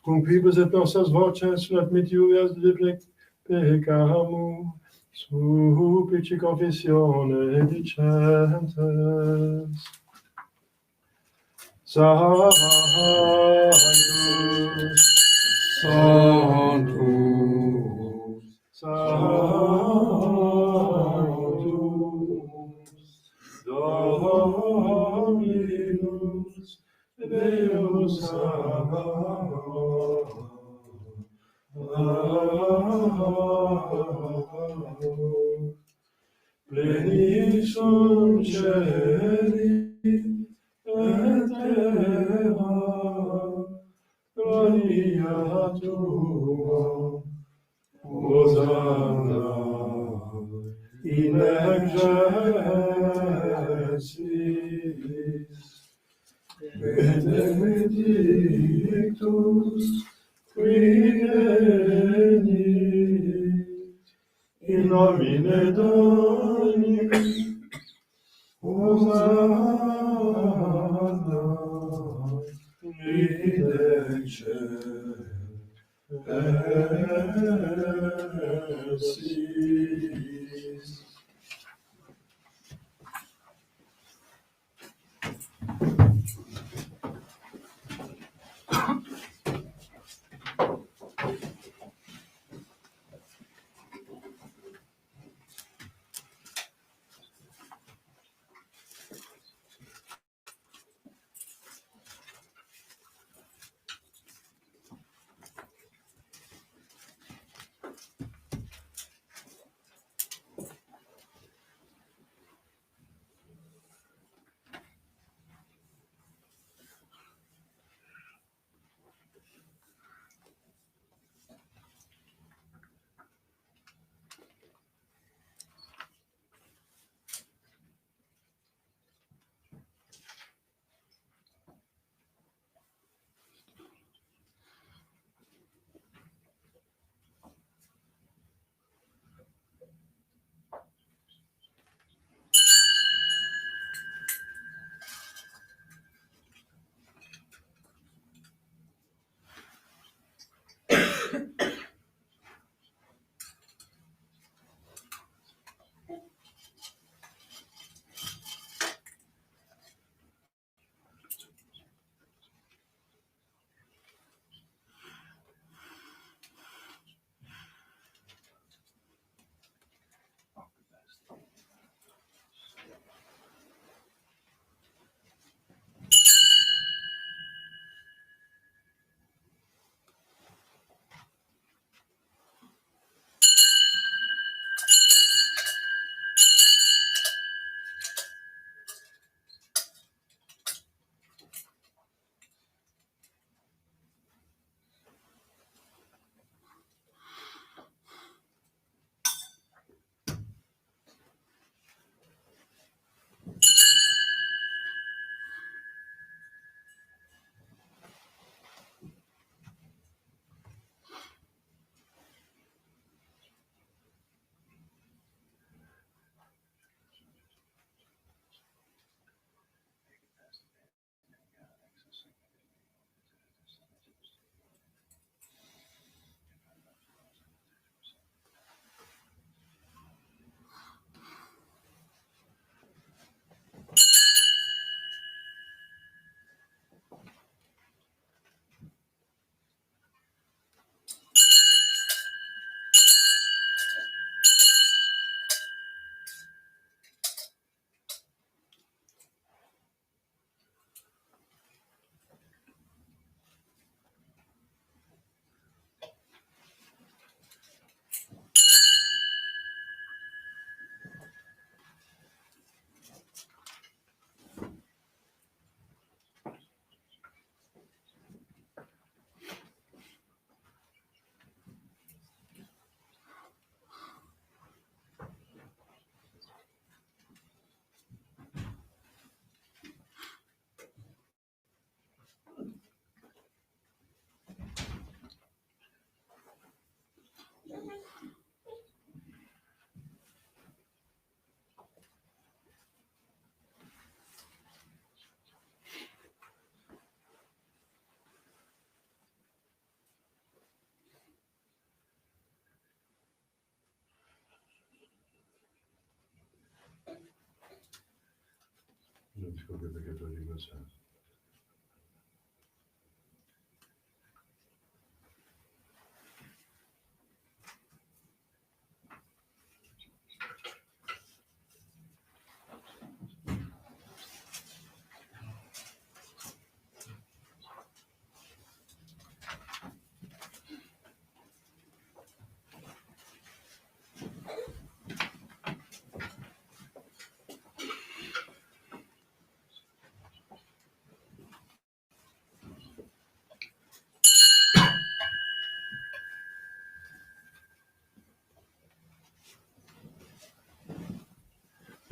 cum quibus et nossas voces admitivias de peccamus, supplici confessione dicentes. Sanctus, Sanctus, Sanctus, Dominus, Deus Sabaoth. Plenis sunt celi et terra, gloria tua, Hosanna in excelsis, benedictus qui venit, in nomine Domini, Hosanna in excelsis.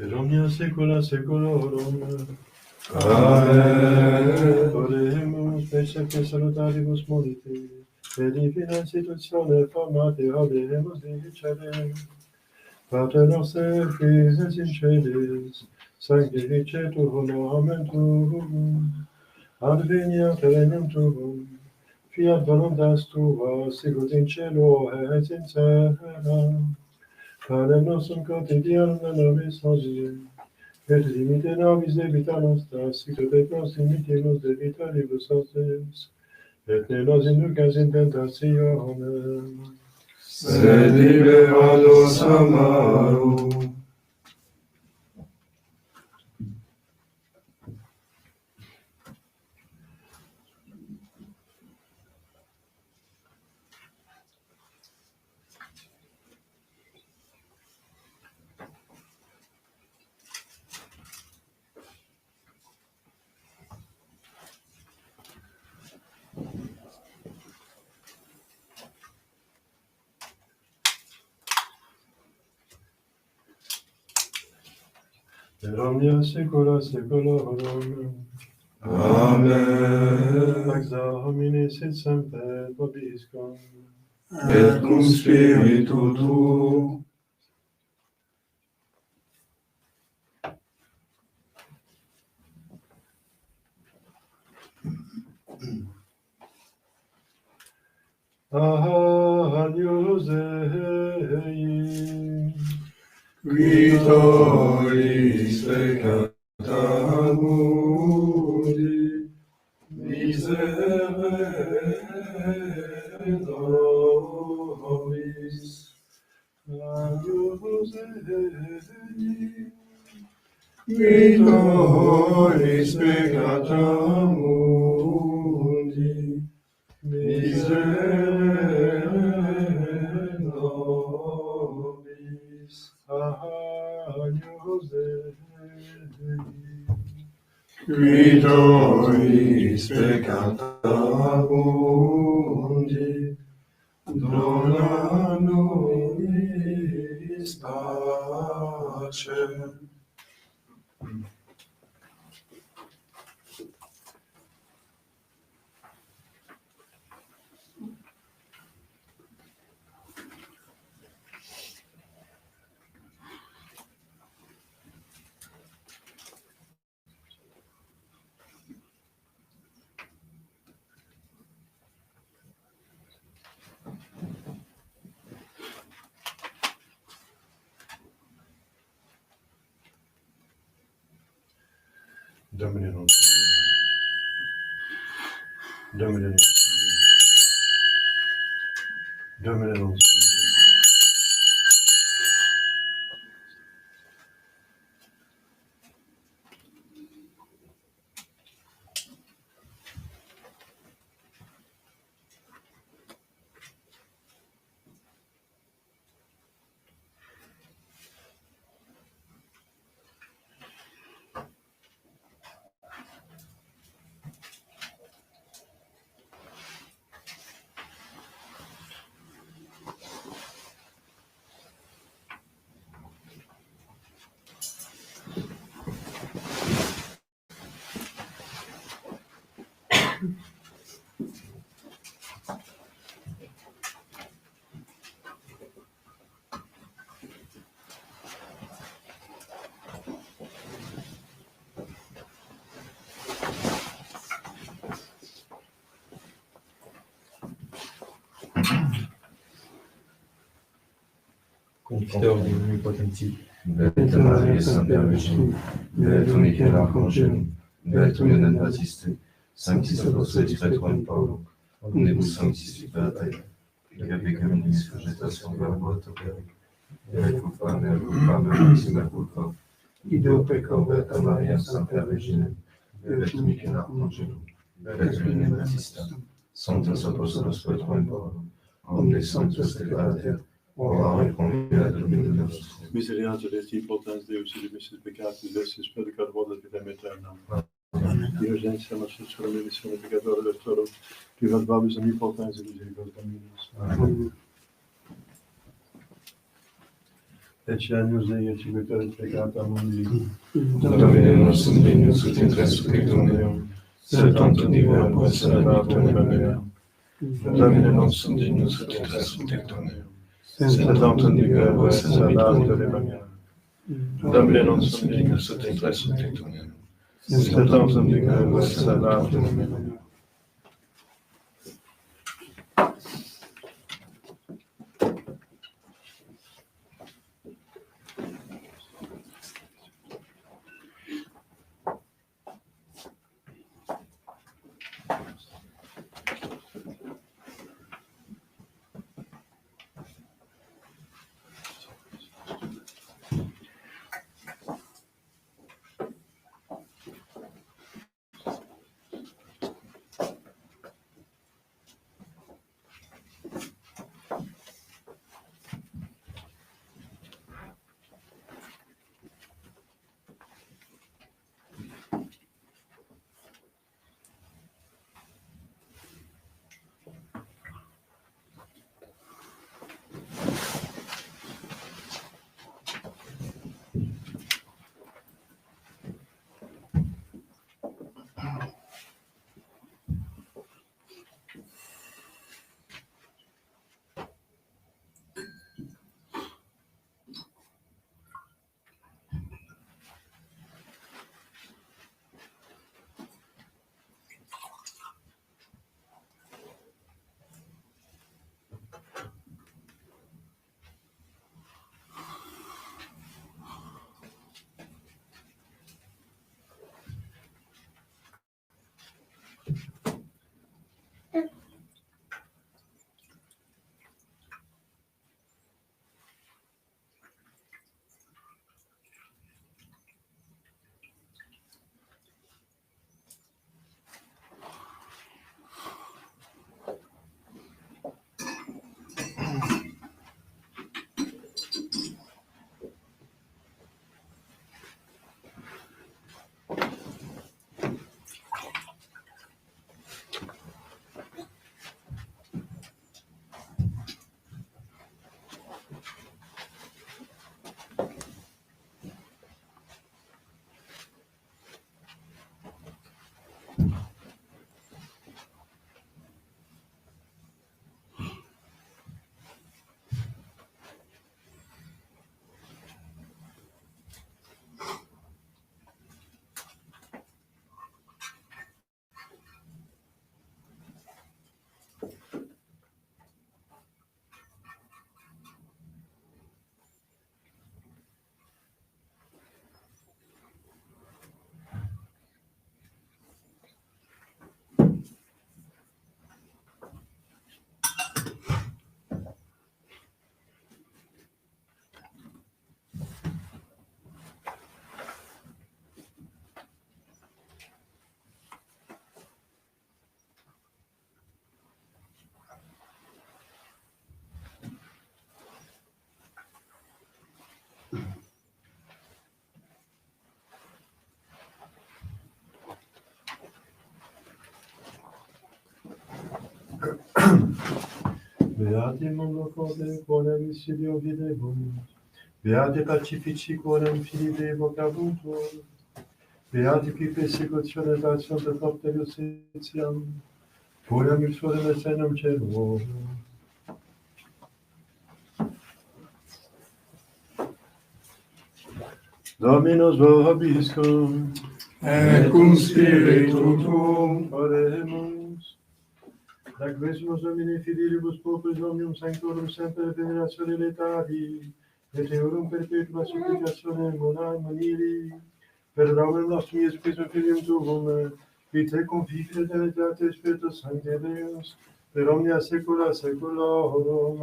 Per omnia saecula saeculorum. Amen. Oremus per salutaribus molite, et divina institutione formate oremus dicere. Pater noster, qui es in celis, sanctificetur nomen tuum, adveniat regnum tuum, fiat voluntas tua, sicut in cielo et in terra. Panem nostrum quotidianum da nobis hodie, et limite nobis debita nostra, sicut et nos dimitimus debitoribus nostris, et ne nos inducas in tentationem, Sed libera nos a malo. per omnia saecula saeculorum. Amen. Pax Domini sit semper vobiscum. Et cum spiritu tuo. Agnus Dei, Qui tollis peccata mundi, miserere nobis. Agnus Dei, Qui tollis peccata mundi, miserere nobis. Agnus Dei, Qui tollis peccata mundi, dona nobis pacem. Domine nostrum. Domine nostrum. Domine nostrum. confiteor Dei Onnipotenti, Beata Maria, Santa Vergine, Beato Michele Arcangelo, Beato Ioann Baptiste, Sanctis vos spectrum Paulo, omnibus sanctis liberate, et peccavinis cogitationem verbota peric, et culpa maxima culpa, ideo peccator Beata Maria, Santa Vergine, Beato Michele Arcangelo, Beato Ioann Baptiste, Sanctus Apostolos spectrum Paulo, omnes sanctus liberate, ora et convia Domini nostrum. Misericorde Dei, potens Deus, et remissis peccatis vestis, predicat votos vitam aeternam. Dios gentia nostra sur remissione peccatore lectoro, privat vobis omnipotens et misericordia minus. Amen. Ecce agnus Dei, et cibitore peccata mundi. Domine nostrum Deus ut in tres pectum meum, sed tantum divina post salvatum meum. Domine nostrum Deus ut in tres pectum meum, sed tantum divina post salvatum meum. Domine nostrum Deus ut in tres pectum meum, sed tantum divina post salvatum meum. Beati mundo corde, quodem missidio videbunt. Beati pacifici, quodem filii Dei vocabuntur. Beati qui persecutiones actions de propter justitiam, quodem ipsodem aeternum celum. Dominus vobiscum, et cum spiritu tuum, oremus. Laquesumus Domini fidelibus populi omnium sanctorum semper veneratione letari, et Deorum perpetua supplicationem monili, per Domum nostrum Iesu Christum Filium Tuum, qui te confici eternitatis Spiritus Sancti Deus, per omnia saecula saeculorum.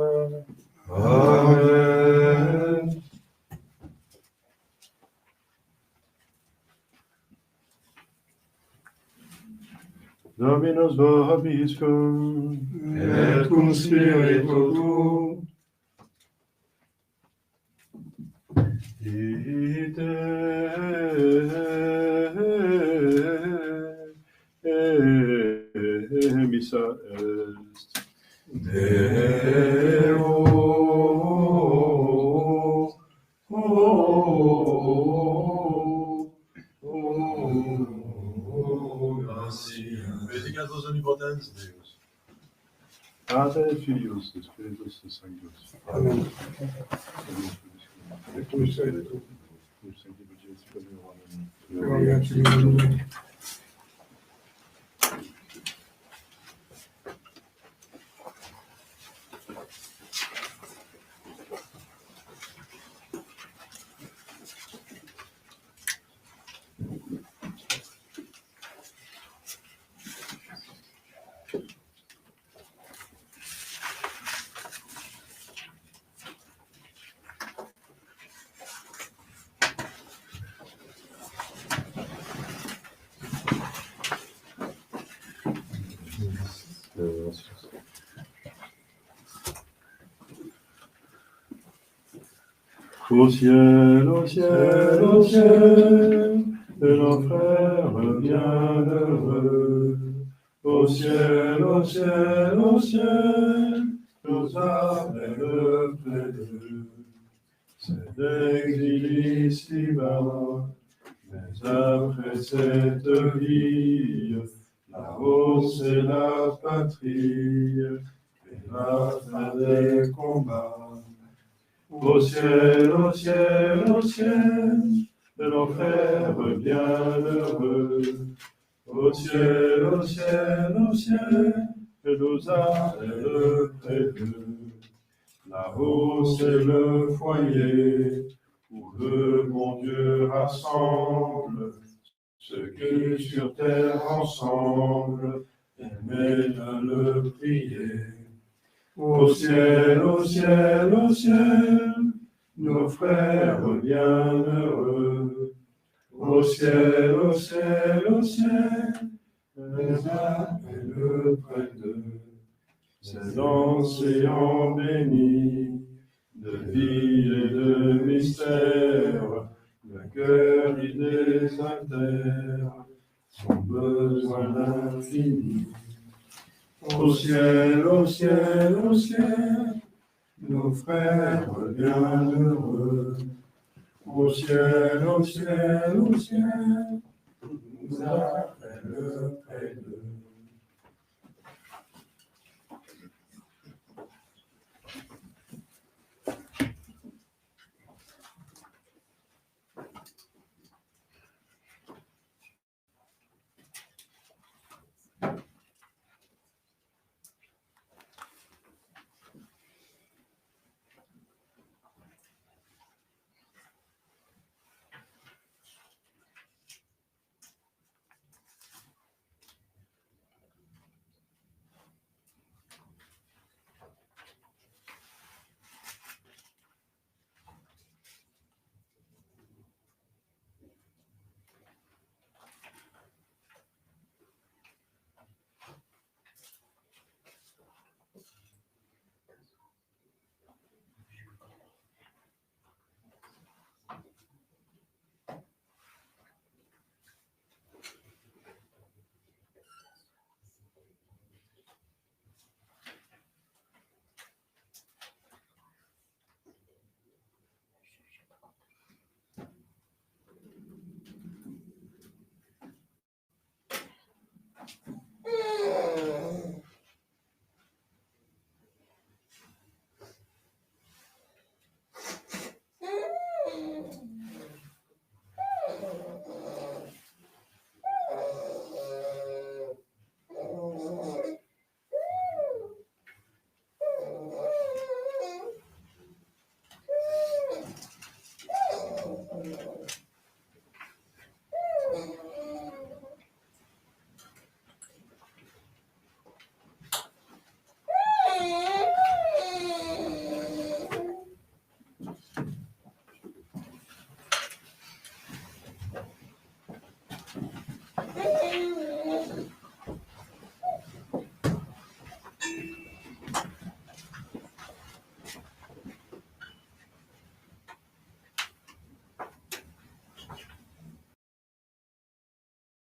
Amen. Dominus vobiscum, et cum spiritu tuo, ite missa est. Deo, gratia. Bendicatus omnipotens Deus, Pater et Filius et Spiritus Sanctus. Amen. Et cum spiritu, cum sanctificetis Domino. Gloria a Dio. Au ciel, au ciel, au ciel, de nos frères bienheureux. Au ciel, au ciel, au ciel, nos appels près d'eux. C'est l'exil ici-bas, mais après cette vie, là-haut c'est la patrie et la fin des combats. Au ciel, au ciel, au ciel, de nos frères bienheureux. Au ciel, au ciel, au ciel, que nous appelle près d'eux. Là-haut c'est le foyer où le bon Dieu rassemble ceux qui sur terre ensemble aimaient à le prier. Au ciel, au ciel, au ciel, nos frères bienheureux. Au ciel, au ciel, au ciel, les appelle près d'eux. Ces anciens bénis de vie et de mystère, le cœur y désaltère, son besoin infini. Au ciel, au ciel, au ciel, nos frères bienheureux. Au ciel, au ciel, au ciel, nous appelle près d'eux. Amen.